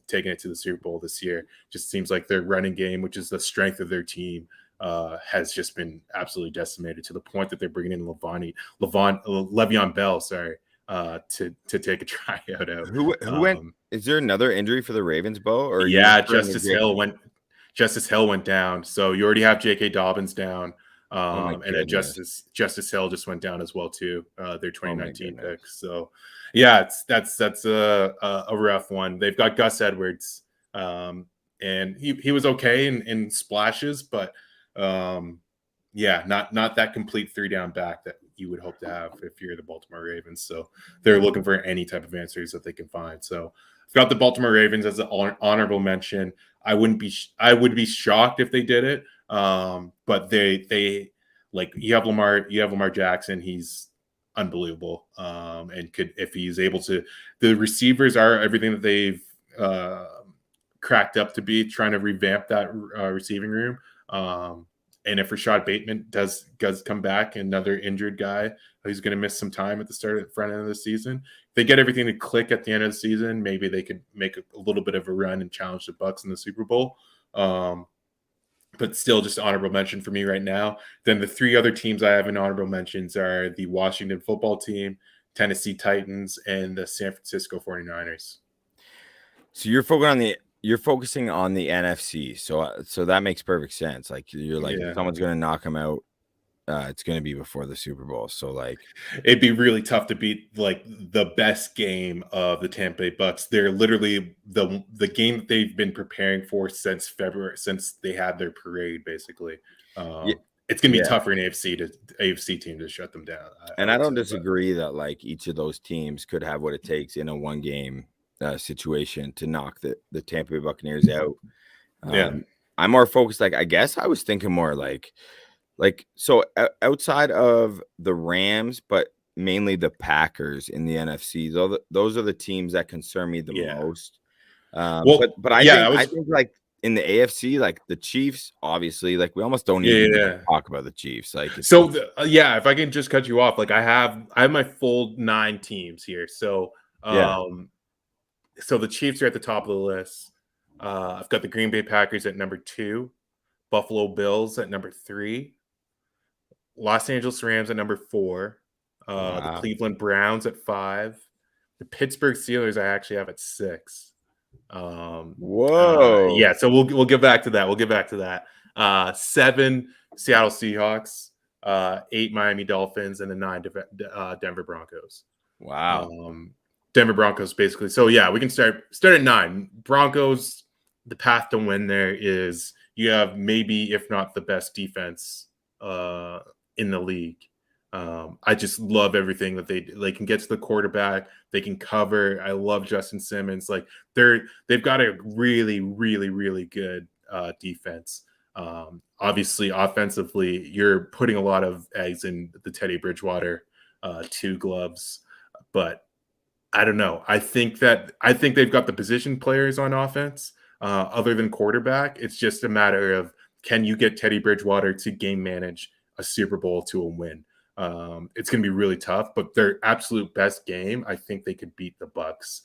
taking it to the Super Bowl this year. Just seems like their running game, which is the strength of their team, has just been absolutely decimated to the point that they're bringing in Le'Veon Bell, to take a tryout out. Who went? Is there another injury for the Ravens, Bo? Or Yeah, Justice Hill went down. So you already have J.K. Dobbins down. And then Justice Hill just went down as well too. Their 2019 pick. So yeah, that's a rough one. They've got Gus Edwards, and he was okay in splashes, but yeah, not that complete 3-down back that you would hope to have if you're the Baltimore Ravens. So they're looking for any type of answers that they can find. So I've got the Baltimore Ravens as an honorable mention. I would be shocked if they did it. But they like, you have Lamar Jackson. He's unbelievable. And if he's able to, the receivers are everything that they've cracked up to be, trying to revamp that receiving room. And if Rashad Bateman does come back, another injured guy who's going to miss some time at the front end of the season, if they get everything to click at the end of the season, maybe they could make a little bit of a run and challenge the Bucs in the Super Bowl. But still, just honorable mention for me right now. Then the 3 other teams I have in honorable mentions are the Washington football team, Tennessee Titans, and the San Francisco 49ers. So you're focusing on the NFC. So that makes perfect sense. Like, you're like, if someone's going to knock them out, it's going to be before the Super Bowl. So like, it'd be really tough to beat like the best game of the Tampa Bay Bucks. They're literally the game that they've been preparing for since February, since they had their parade, basically. It's going to be tough for an AFC team to shut them down. I don't disagree that like each of those teams could have what it takes in a one game situation to knock the Tampa Bay Buccaneers out. I'm more focused. Like, I guess I was thinking more like so outside of the Rams, but mainly the Packers in the NFC. Those are the teams that concern me the most. But I think like in the AFC, like the Chiefs, obviously, like we almost don't even talk about the Chiefs. Like, if I can just cut you off, like I have my full 9 teams here. So so the Chiefs are at the top of the list. I've got the Green Bay Packers at number 2, Buffalo Bills at number 3, Los Angeles Rams at number 4, the Cleveland Browns at 5, the Pittsburgh Steelers I actually have at 6. Whoa. Yeah, so we'll get back to that. 7 Seattle Seahawks, 8 Miami Dolphins, and then 9 Denver Broncos. Wow. Denver Broncos, basically. So yeah, we can start at 9. Broncos, the path to win there is you have maybe, if not the best defense in the league. I just love everything that they can get to the quarterback. They can cover. I love Justin Simmons. Like they've got a really, really, really good defense. Obviously, offensively, you're putting a lot of eggs in the Teddy Bridgewater 2 gloves, but I don't know. I think they've got the position players on offense, other than quarterback. It's just a matter of, can you get Teddy Bridgewater to game manage a Super Bowl to a win? It's going to be really tough, but their absolute best game, I think they could beat the Bucs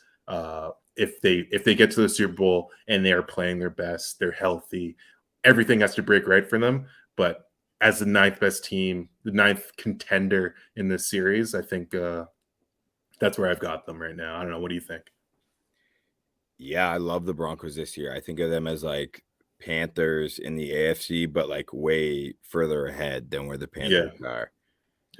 if they get to the Super Bowl and they are playing their best. They're healthy. Everything has to break right for them. But as the 9th best team, the 9th contender in this series, I think that's where I've got them right now. I don't know. What do you think? Yeah, I love the Broncos this year. I think of them as like Panthers in the AFC, but like way further ahead than where the Panthers are.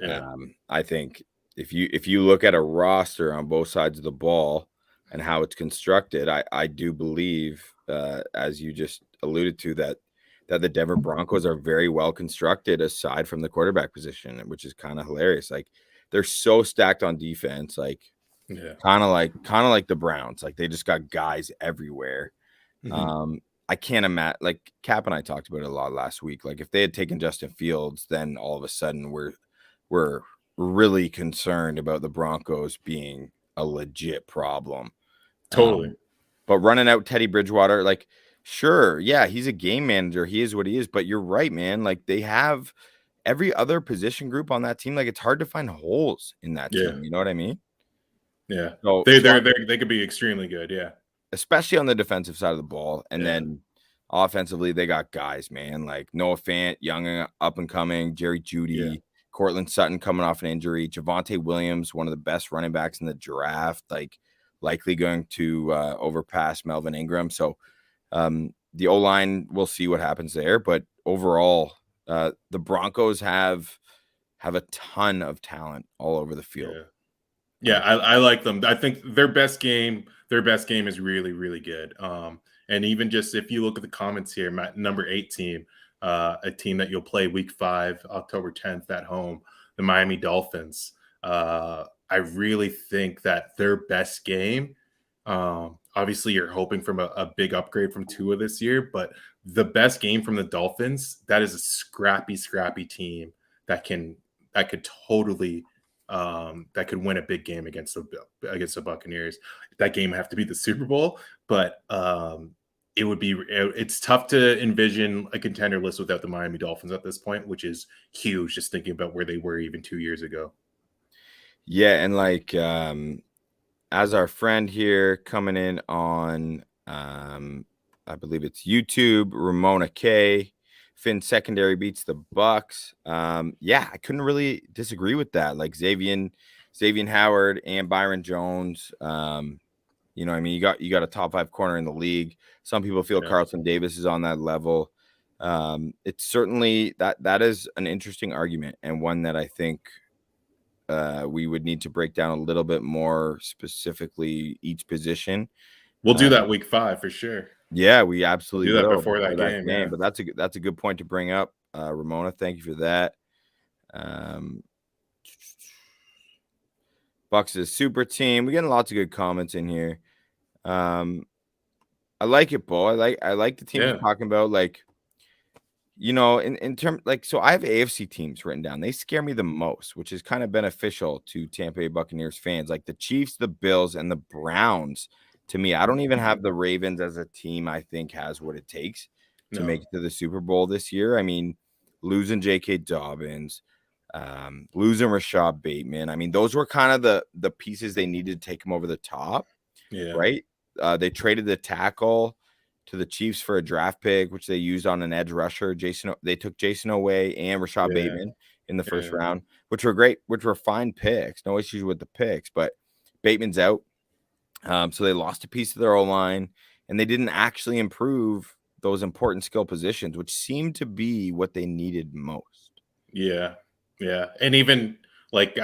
Yeah. I think if you look at a roster on both sides of the ball and how it's constructed, I do believe, as you just alluded to, that the Denver Broncos are very well constructed aside from the quarterback position, which is kind of hilarious. Like, they're so stacked on defense, like kind of like the Browns. Like, they just got guys everywhere. Mm-hmm. I can't imagine. Like Cap and I talked about it a lot last week. Like if they had taken Justin Fields, then all of a sudden we're really concerned about the Broncos being a legit problem. Totally. But running out Teddy Bridgewater, like, sure, yeah, he's a game manager. He is what he is. But you're right, man. Like they have every other position group on that team. Like it's hard to find holes in that Yeah. team. You know what I mean? Yeah. So They could be extremely good. Yeah. especially on the defensive side of the ball, and Yeah. then offensively, they got guys, man, like Noah Fant, young and up and coming, Jerry Jeudy, Yeah. Cortland Sutton coming off an injury, Javonte Williams, one of the best running backs in the draft, like likely going to overpass Melvin Ingram. So the O-line, we'll see what happens there, but overall, the Broncos have a ton of talent all over the field. Yeah, I like them. I think their best game is really, really good. And even just if you look at the comments here, number 8 team, a team that you'll play week 5, October 10th at home, the Miami Dolphins. I really think that their best game, obviously you're hoping from a big upgrade from Tua this year, but the best game from the Dolphins, that is a scrappy team that could totally that could win a big game against the Buccaneers. That game would have to be the Super Bowl, but it's tough to envision a contender list without the Miami Dolphins at this point, which is huge, just thinking about where they were even 2 years ago. Yeah, and like as our friend here coming in on I believe it's YouTube, Ramona K, Finn secondary beats the Bucks. Yeah, I couldn't really disagree with that. Like Xavier Howard and Byron Jones. You know, I mean, you got a top 5 corner in the league. Some people feel Carlton Davis is on that level. It's certainly that is an interesting argument, and one that I think we would need to break down a little bit more specifically each position. We'll do that week 5 for sure. Yeah, we absolutely will do that before that game. Yeah. But that's a good point to bring up, Ramona. Thank you for that. Bucks is a super team. We're getting lots of good comments in here. I like it, Bo. I like the team we're talking about. Like, you know, in terms, like, so I have AFC teams written down. They scare me the most, which is kind of beneficial to Tampa Bay Buccaneers fans. Like the Chiefs, the Bills, and the Browns. To me, I don't even have the Ravens as a team I think has what it takes to make it to the Super Bowl this year. I mean, losing J.K. Dobbins, losing Rashad Bateman. I mean, those were kind of the pieces they needed to take them over the top. Yeah. Right? They traded the tackle to the Chiefs for a draft pick, which they used on an edge rusher. They took Jason away and Rashad Bateman in the first round, which were great, which were fine picks. No issues with the picks, but Bateman's out. So they lost a piece of their O-line, and they didn't actually improve those important skill positions, which seemed to be what they needed most. Yeah. And even like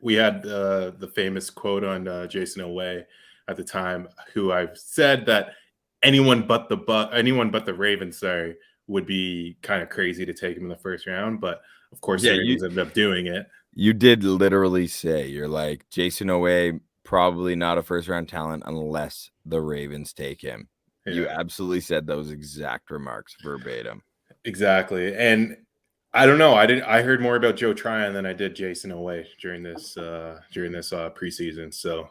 we had the famous quote on Jason Away at the time, who I've said that anyone but the Ravens, would be kind of crazy to take him in the first round. But of course, the Ravens ended up doing it. You did literally say, you're like, Jason Away, probably not a first round talent unless the Ravens take him. Yeah. You absolutely said those exact remarks verbatim. Exactly. And I don't know. I heard more about Joe Tryon than I did Jason Away during this preseason. So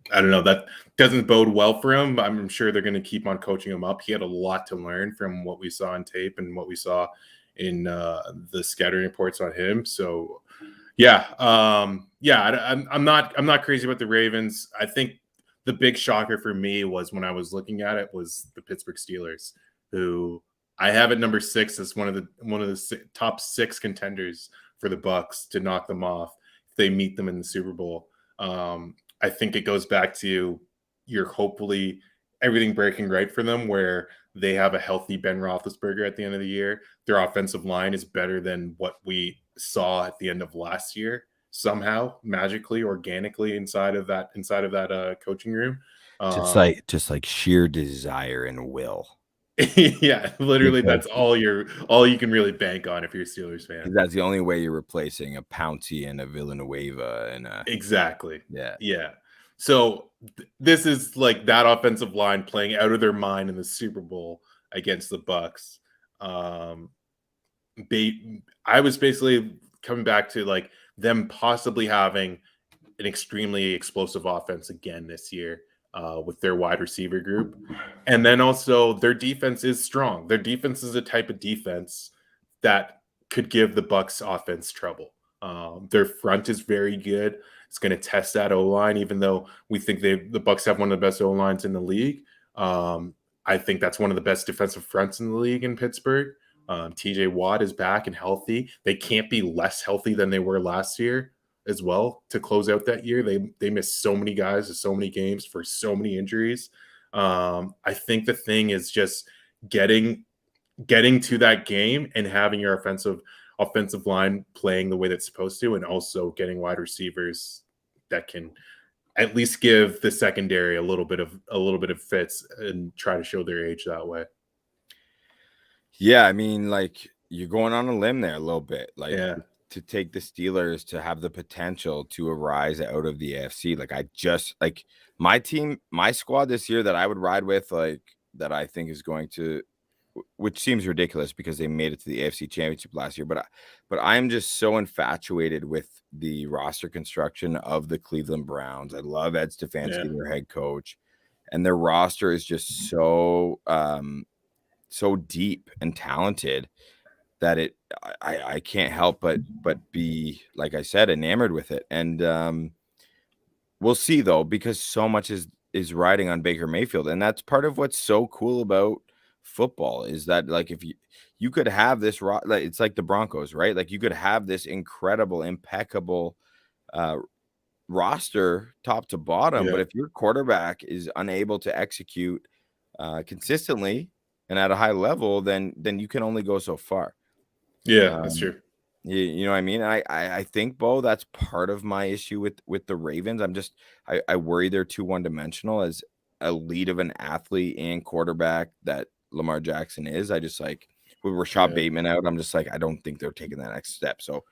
I don't know. That doesn't bode well for him. I'm sure they're going to keep on coaching him up. He had a lot to learn from what we saw on tape and what we saw in the scouting reports on him. So I'm not crazy about the Ravens. I think the big shocker for me was when I was looking at it was the Pittsburgh Steelers, who I have at number 6 as one of the top 6 contenders for the Bucks to knock them off if they meet them in the Super Bowl. I think it goes back to you're hopefully everything breaking right for them, where they have a healthy Ben Roethlisberger at the end of the year. Their offensive line is better than what we saw at the end of last year, somehow magically, organically inside of that coaching room. Just like sheer desire and will. Yeah, literally, that's all you can really bank on if you're a Steelers fan. That's the only way you're replacing a Pouncey and a Villanueva and exactly. Yeah. So this is like that offensive line playing out of their mind in the Super Bowl against the Bucks. Um, I was basically coming back to like them possibly having an extremely explosive offense again this year with their wide receiver group. And then also their defense is strong. Their defense is a type of defense that could give the Bucks offense trouble. Their front is very good. It's going to test that O line, even though we think the Bucks have one of the best O lines in the league. I think that's one of the best defensive fronts in the league in Pittsburgh. TJ Watt is back and healthy. They can't be less healthy than they were last year as well to close out that year. They missed so many guys to so many games for so many injuries. I think the thing is just getting to that game and having your offensive line playing the way that's supposed to, and also getting wide receivers that can at least give the secondary a little bit of fits and try to show their age that way. Yeah, I mean, like you're going on a limb there a little bit, like Yeah. to take the Steelers to have the potential to arise out of the AFC. Like I just like my team, my squad this year that I would ride with, like that I think is going to, which seems ridiculous because they made it to the AFC Championship last year, but I'm just so infatuated with the roster construction of the Cleveland Browns. I love Ed Stefanski, their head coach, and their roster is just so so deep and talented that I can't help but be, like I said, enamored with it. And we'll see though, because so much is riding on Baker Mayfield, and that's part of what's so cool about football is that like if you could have this like it's like the Broncos, right? Like you could have this incredible, impeccable roster top to bottom, but if your quarterback is unable to execute consistently and at a high level, then you can only go so far. Yeah, that's true. You know what I mean? I think, Bo, that's part of my issue with the Ravens. I worry they're too one-dimensional as elite of an athlete and quarterback that Lamar Jackson is. I just like with Rashad Bateman out, I'm just like, I don't think they're taking that next step. So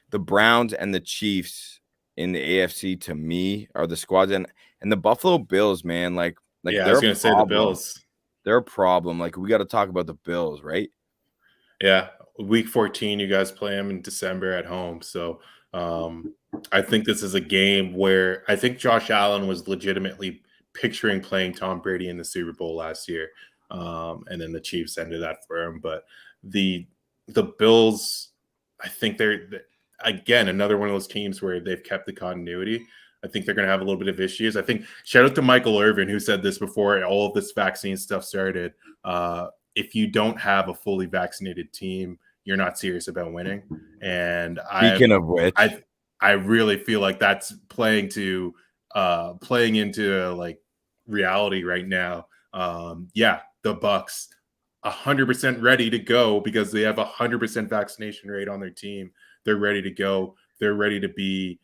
the Browns and the Chiefs in the AFC to me are the squads, and the Buffalo Bills, man, like yeah, I they're was gonna a say the problem. Bills. They're a problem. Like we got to talk about the Bills, right? Yeah, week 14, you guys play them in December at home. So I think this is a game where I think Josh Allen was legitimately picturing playing Tom Brady in the Super Bowl last year. And then the Chiefs ended that for him. But the Bills, I think they're, again, another one of those teams where they've kept the continuity. I think they're going to have a little bit of issues. I think shout out to Michael Irvin, who said this before all of this vaccine stuff started. If you don't have a fully vaccinated team, you're not serious about winning. And Speaking of which, I really feel like that's playing into like reality right now. Yeah, the Bucks 100% ready to go because they have 100% vaccination rate on their team. They're ready to go. They're ready to be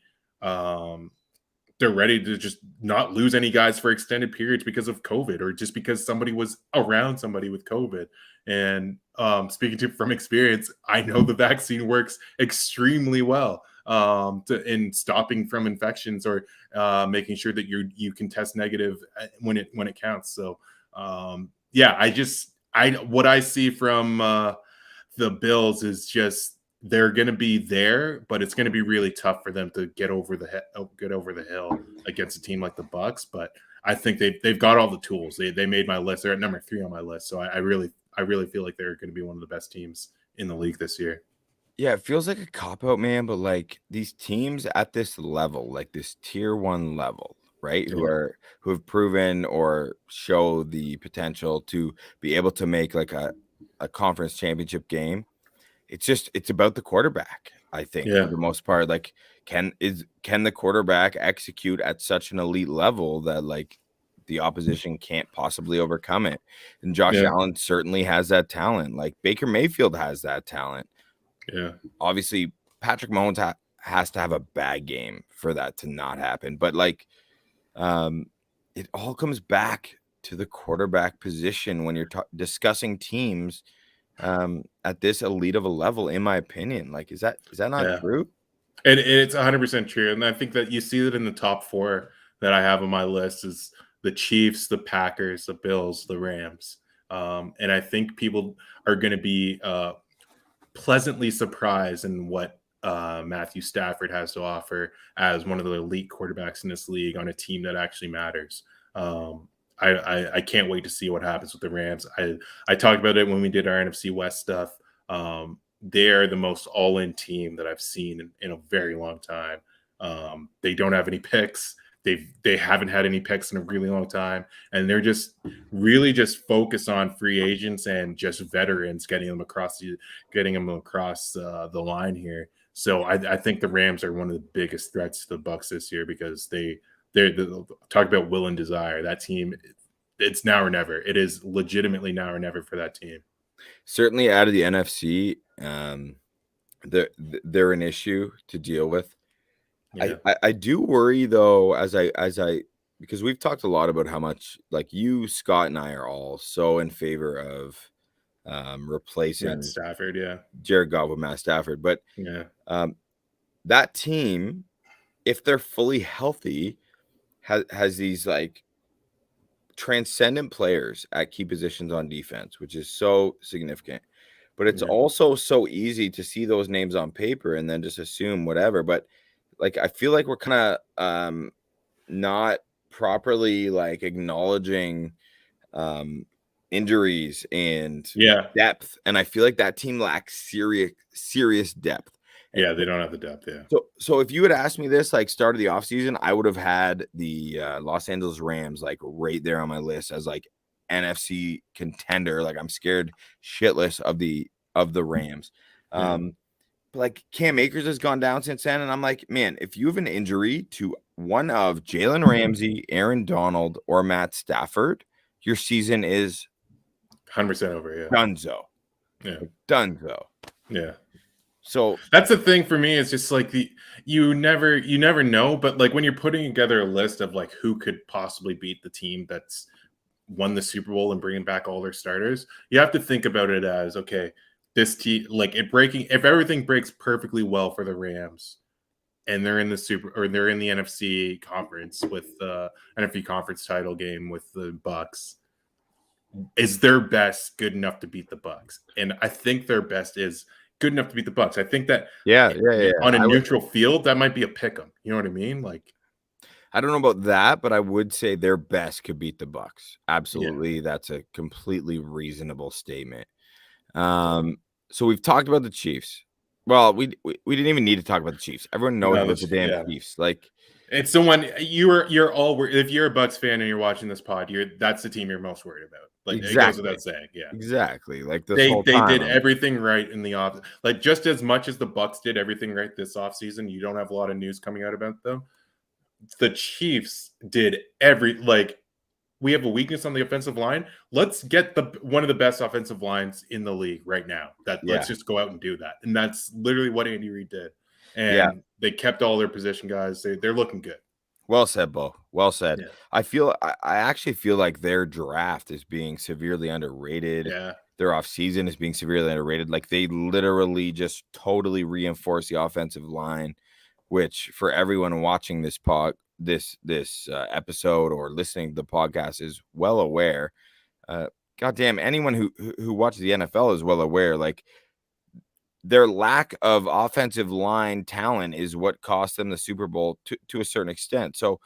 they're ready to just not lose any guys for extended periods because of COVID or just because somebody was around somebody with COVID. And speaking to from experience, I know the vaccine works extremely well in stopping from infections or making sure that you can test negative when it counts. So yeah, what I see from the Bills is just they're going to be there, but it's going to be really tough for them to get over the hill against a team like the Bucks. But I think they've got all the tools. They made my list. They're at number 3 on my list. So I really feel like they're going to be one of the best teams in the league this year. Yeah, it feels like a cop-out, man, but like these teams at this level, like this tier 1 level, right? Yeah. Who have proven or show the potential to be able to make like a conference championship game. It's about the quarterback, I think, for the most part. Like, can the quarterback execute at such an elite level that like the opposition can't possibly overcome it? And Josh Allen certainly has that talent. Like Baker Mayfield has that talent. Yeah. Obviously, Patrick Mahomes has to have a bad game for that to not happen. But like, it all comes back to the quarterback position when you're discussing teams at this elite of a level, in my opinion. Like, is that not true? And it's 100% true. And I think that you see that in the top 4 that I have on my list is the Chiefs, the Packers, the Bills, the Rams. And I think people are going to be pleasantly surprised in what Matthew Stafford has to offer as one of the elite quarterbacks in this league on a team that actually matters. I can't wait to see what happens with the Rams. I talked about it when we did our NFC West stuff. They are the most all-in team that I've seen in a very long time. They don't have any picks. They haven't had any picks in a really long time, and they're just really just focused on free agents and just veterans getting them across the line here. So I think the Rams are one of the biggest threats to the Bucs this year because they're talk about will and desire. That team, it's now or never. It is legitimately now or never for that team. Certainly, out of the NFC, they're an issue to deal with. Yeah. I do worry though, as I because we've talked a lot about how much like you, Scott, and I are all so in favor of replacing Matt Stafford, yeah, Jared Goff with Matt Stafford, but yeah, that team, if they're fully healthy, has these like transcendent players at key positions on defense, which is so significant. But it's also so easy to see those names on paper and then just assume whatever. But like I feel like we're kind of not properly like acknowledging injuries and depth, and I feel like that team lacks serious depth. Yeah, they don't have the depth. Yeah. So if you had asked me this like start of the offseason, I would have had the Los Angeles Rams like right there on my list as like NFC contender. Like I'm scared shitless of the Rams. But like Cam Akers has gone down since then, and I'm like, man, if you have an injury to one of Jalen Ramsey, Aaron Donald, or Matt Stafford, your season is 100% over. Yeah, donezo. Yeah, donezo. Yeah. So that's the thing for me. It's just like you never know, but like when you're putting together a list of like who could possibly beat the team that's won the Super Bowl and bringing back all their starters, you have to think about it as okay, this team like if everything breaks perfectly well for the Rams and they're in the they're in the NFC conference with the NFC conference title game with the Bucs, is their best good enough to beat the Bucs? And I think their best is good enough to beat the Bucs. I think that on a neutral field, that might be a pick 'em. You know what I mean? Like, I don't know about that, but I would say their best could beat the Bucs. Absolutely, that's a completely reasonable statement. So we've talked about the Chiefs. Well, we didn't even need to talk about the Chiefs. Everyone knows about the damn Chiefs. Like, it's someone you're all worried. If you're a Bucs fan and you're watching this pod, that's the team you're most worried about. Like exactly. It goes without saying. Yeah, exactly. Like they did everything right in the off. Like just as much as the Bucs did everything right this offseason, you don't have a lot of news coming out about them. The Chiefs did we have a weakness on the offensive line. Let's get one of the best offensive lines in the league right now. Let's just go out and do that. And that's literally what Andy Reid did. And they kept all their position guys. They're looking good. Well said, Bo. Well said. Yeah. I actually feel like their draft is being severely underrated. Yeah. Their offseason is being severely underrated. Like they literally just totally reinforce the offensive line, which for everyone watching this episode or listening to the podcast is well aware. Goddamn, anyone who watches the NFL is well aware. Like their lack of offensive line talent is what cost them the Super Bowl to a certain extent. So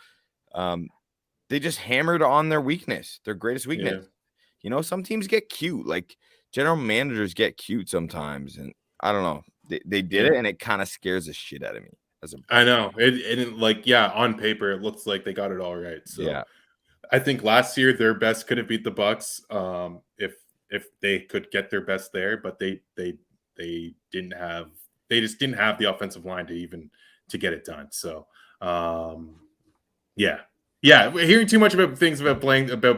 they just hammered on their weakness, their greatest weakness. Yeah. You know, some teams get cute. Like general managers get cute sometimes. And I don't know. They did it, and it kind of scares the shit out of me. I know. On paper, it looks like they got it all right. So yeah. I think last year their best could have beat the Bucs if they could get their best there, but they just didn't have the offensive line to get it done. So we're hearing too much about things about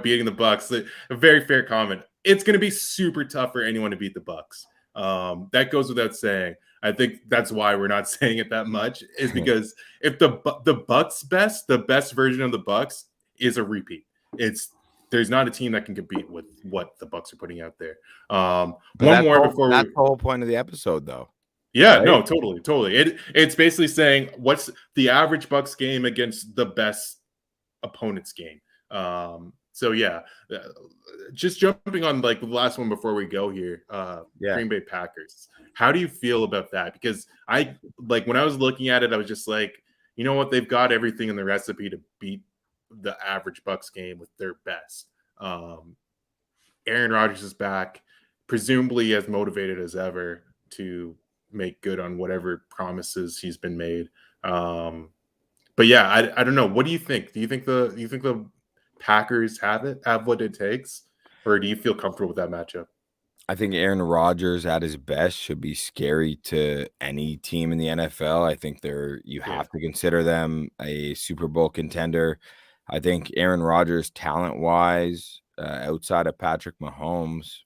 beating the Bucs. A very fair comment. It's going to be super tough for anyone to beat the Bucs. That goes without saying. I think that's why we're not saying it that much, is because if the Bucs the best version of the Bucs is a repeat. There's not a team that can compete with what the Bucs are putting out there. That's the whole point of the episode, though. Yeah, right? No, totally. It's basically saying what's the average Bucs game against the best opponent's game. So yeah, just jumping on like the last one before we go here, Green Bay Packers. How do you feel about that? Because I like when I was looking at it, I was just like, you know what, they've got everything in the recipe to beat the average Bucks game with their best. Aaron Rodgers is back, presumably as motivated as ever to make good on whatever promises he's been made. But yeah, I don't know. What do you think? Do you think the Packers have what it takes, or do you feel comfortable with that matchup? I think Aaron Rodgers at his best should be scary to any team in the NFL. I think you have to consider them a Super Bowl contender. I think Aaron Rodgers, talent-wise, outside of Patrick Mahomes,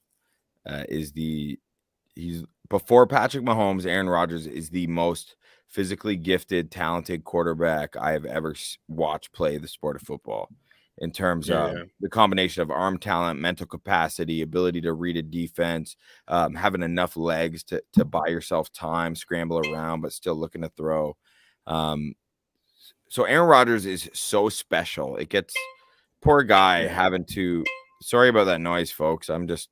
he's before Patrick Mahomes, Aaron Rodgers is the most physically gifted, talented quarterback I have ever watched play the sport of football. In terms of the combination of arm talent, mental capacity, ability to read a defense, having enough legs to buy yourself time, scramble around, but still looking to throw. So Aaron Rodgers is so special. It gets poor guy having to. Sorry about that noise, folks. I'm just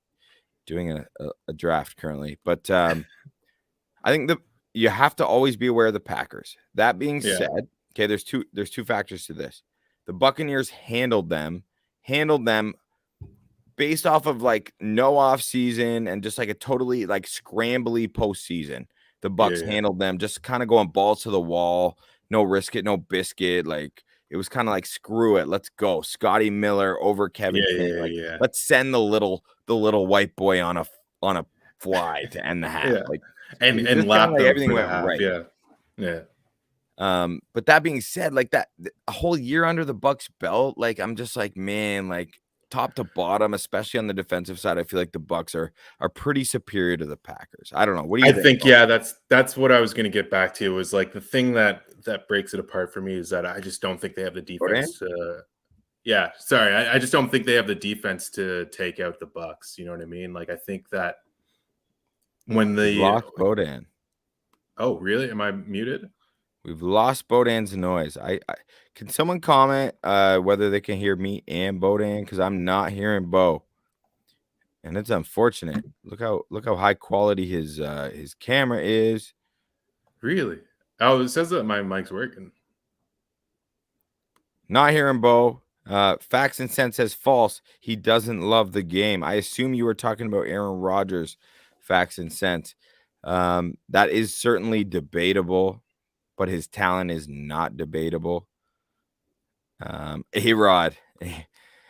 doing a draft currently, but I think you have to always be aware of the Packers. That being said, okay, there's two factors to this. The Buccaneers handled them based off of like no off season and just like a totally like scrambly postseason. The Bucks handled them just kind of going balls to the wall, no risk it, no biscuit. Like it was kind of like screw it, let's go. Scotty Miller over Kevin King. Let's send the little white boy on a fly to end the half. Like and lap like everything went half, right. But that being said, like that a whole year under the Bucks belt, like I'm just like, man, like top to bottom, especially on the defensive side, I feel like the Bucks are pretty superior to the Packers. I don't know. What do you think? That's what I was going to get back to. Was like the thing that breaks it apart for me is that I just don't think they have the defense to. Yeah, sorry, I just don't think they have the defense to take out the Bucks. You know what I mean? Like I think that when they lost Bodan. Oh, really? Am I muted? We've lost Bodan's noise. I can someone comment whether they can hear me and Bodan, because I'm not hearing Bo, and it's unfortunate. Look how high quality his camera is. Really? Oh, it says that my mic's working. Not hearing Bo. Facts and Sense says false. He doesn't love the game. I assume you were talking about Aaron Rodgers. Facts and Sense. That is certainly debatable, but his talent is not debatable. A-Rod.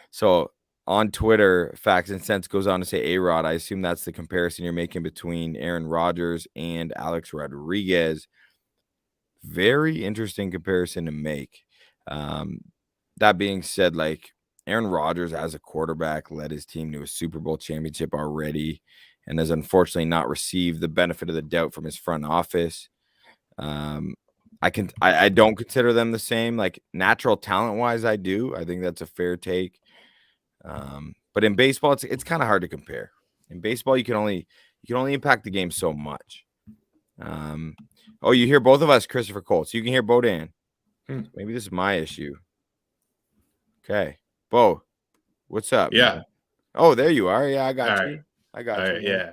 So on Twitter, Facts and Sense goes on to say A-Rod. I assume that's the comparison you're making between Aaron Rodgers and Alex Rodriguez. Very interesting comparison to make. That being said, like Aaron Rodgers as a quarterback led his team to a Super Bowl championship already and has unfortunately not received the benefit of the doubt from his front office. I don't consider them the same, like natural talent wise. I do. I think that's a fair take. But in baseball, it's kind of hard to compare. In baseball, you can only impact the game so much. Oh, you hear both of us, Christopher Cole. So you can hear Bodan. Maybe this is my issue. Okay, Bo, what's up? Yeah. Man? Oh, there you are. Yeah, I got you. Right. I got you. Right, yeah.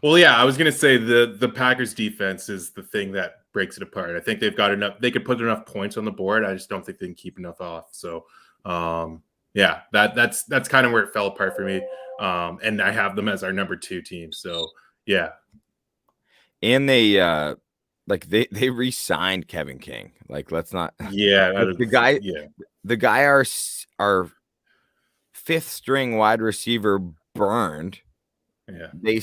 Well, yeah, I was gonna say the Packers defense is the thing that breaks it apart. I think they've got enough. They could put enough points on the board. I just don't think they can keep enough off. So, yeah, that's kind of where it fell apart for me. And I have them as our number 2 team. So, yeah. And they they re-signed Kevin King. Like, let's not. Yeah, the guy. Yeah, the guy our 5th string wide receiver burned. Yeah, they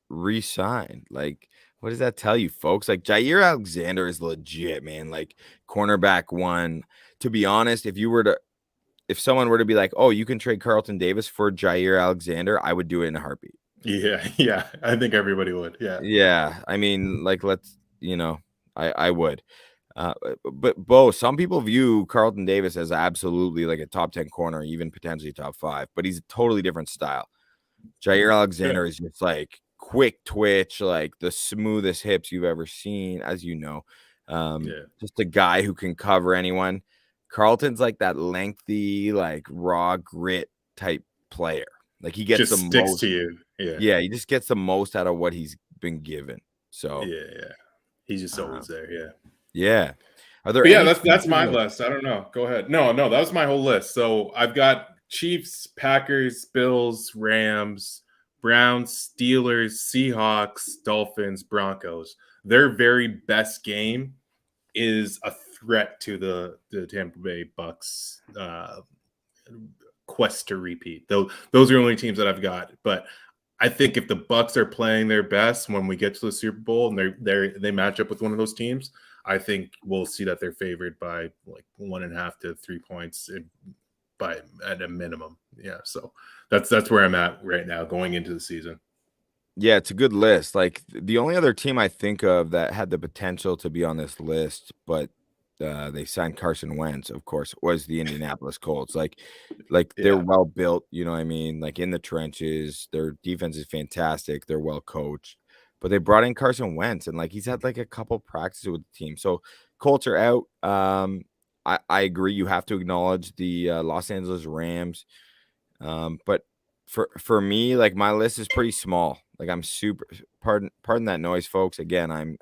re-signed. Like, what does that tell you, folks? Like, Jair Alexander is legit, man. Like, cornerback 1. To be honest, if someone were to be like, oh, you can trade Carlton Davis for Jair Alexander, I would do it in a heartbeat. Yeah. I think everybody would. Yeah. I mean, like, I would. But Bo, some people view Carlton Davis as absolutely like a top 10 corner, even potentially top 5, but he's a totally different style. Jair Alexander is just like quick twitch, like the smoothest hips you've ever seen, as you know. Just a guy who can cover anyone. Carlton's like that lengthy, like raw grit type player. Like he gets Just the sticks most. to you. Yeah. Yeah, he just gets the most out of what he's been given. So Yeah. He's just always there. Yeah. yeah. Are there But yeah, any that's my teams- list. I don't know. Go ahead. No, that was my whole list. So I've got Chiefs, Packers, Bills, Rams, Browns, Steelers, Seahawks, Dolphins, Broncos. Their very best game is a threat to the Tampa Bay Bucks quest to repeat. Those are the only teams that I've got. But I think if the Bucks are playing their best when we get to the Super Bowl and they match up with one of those teams, I think we'll see that they're favored by like 1.5 to 3 points at a minimum. Yeah, so that's where I'm at right now going into the season. Yeah, it's a good list. Like the only other team I think of that had the potential to be on this list, but they signed Carson Wentz, of course, was the Indianapolis Colts. Like they're Yeah. well built, you know what I mean? Like in the trenches, their defense is fantastic. They're well coached, but they brought in Carson Wentz and like he's had like a couple practices with the team. So Colts are out. I agree. You have to acknowledge the Los Angeles Rams. But for me, like my list is pretty small. Like I'm super pardon that noise, folks. Again, I'm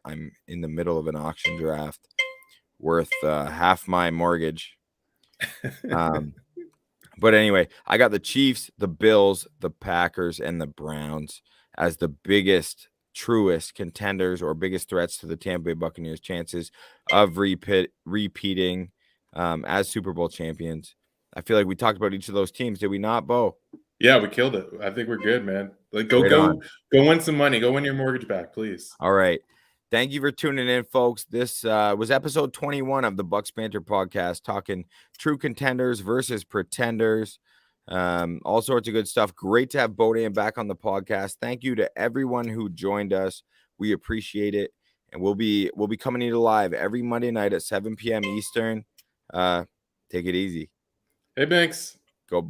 in the middle of an auction draft worth half my mortgage. But anyway, I got the Chiefs, the Bills, the Packers, and the Browns as the biggest, truest contenders or biggest threats to the Tampa Bay Buccaneers' chances of repeating as Super Bowl champions. I feel like we talked about each of those teams, did we not, Bo? Yeah, we killed it. I think we're good, man. Like Right on. go win some money. Go win your mortgage back, please. All right. Thank you for tuning in, folks. This was episode 21 of the Bucks Banter podcast, talking true contenders versus pretenders. All sorts of good stuff. Great to have Bodan back on the podcast. Thank you to everyone who joined us. We appreciate it. And we'll be coming to you live every Monday night at 7 p.m. Eastern. Take it easy. Hey, Banks. Go Bucks.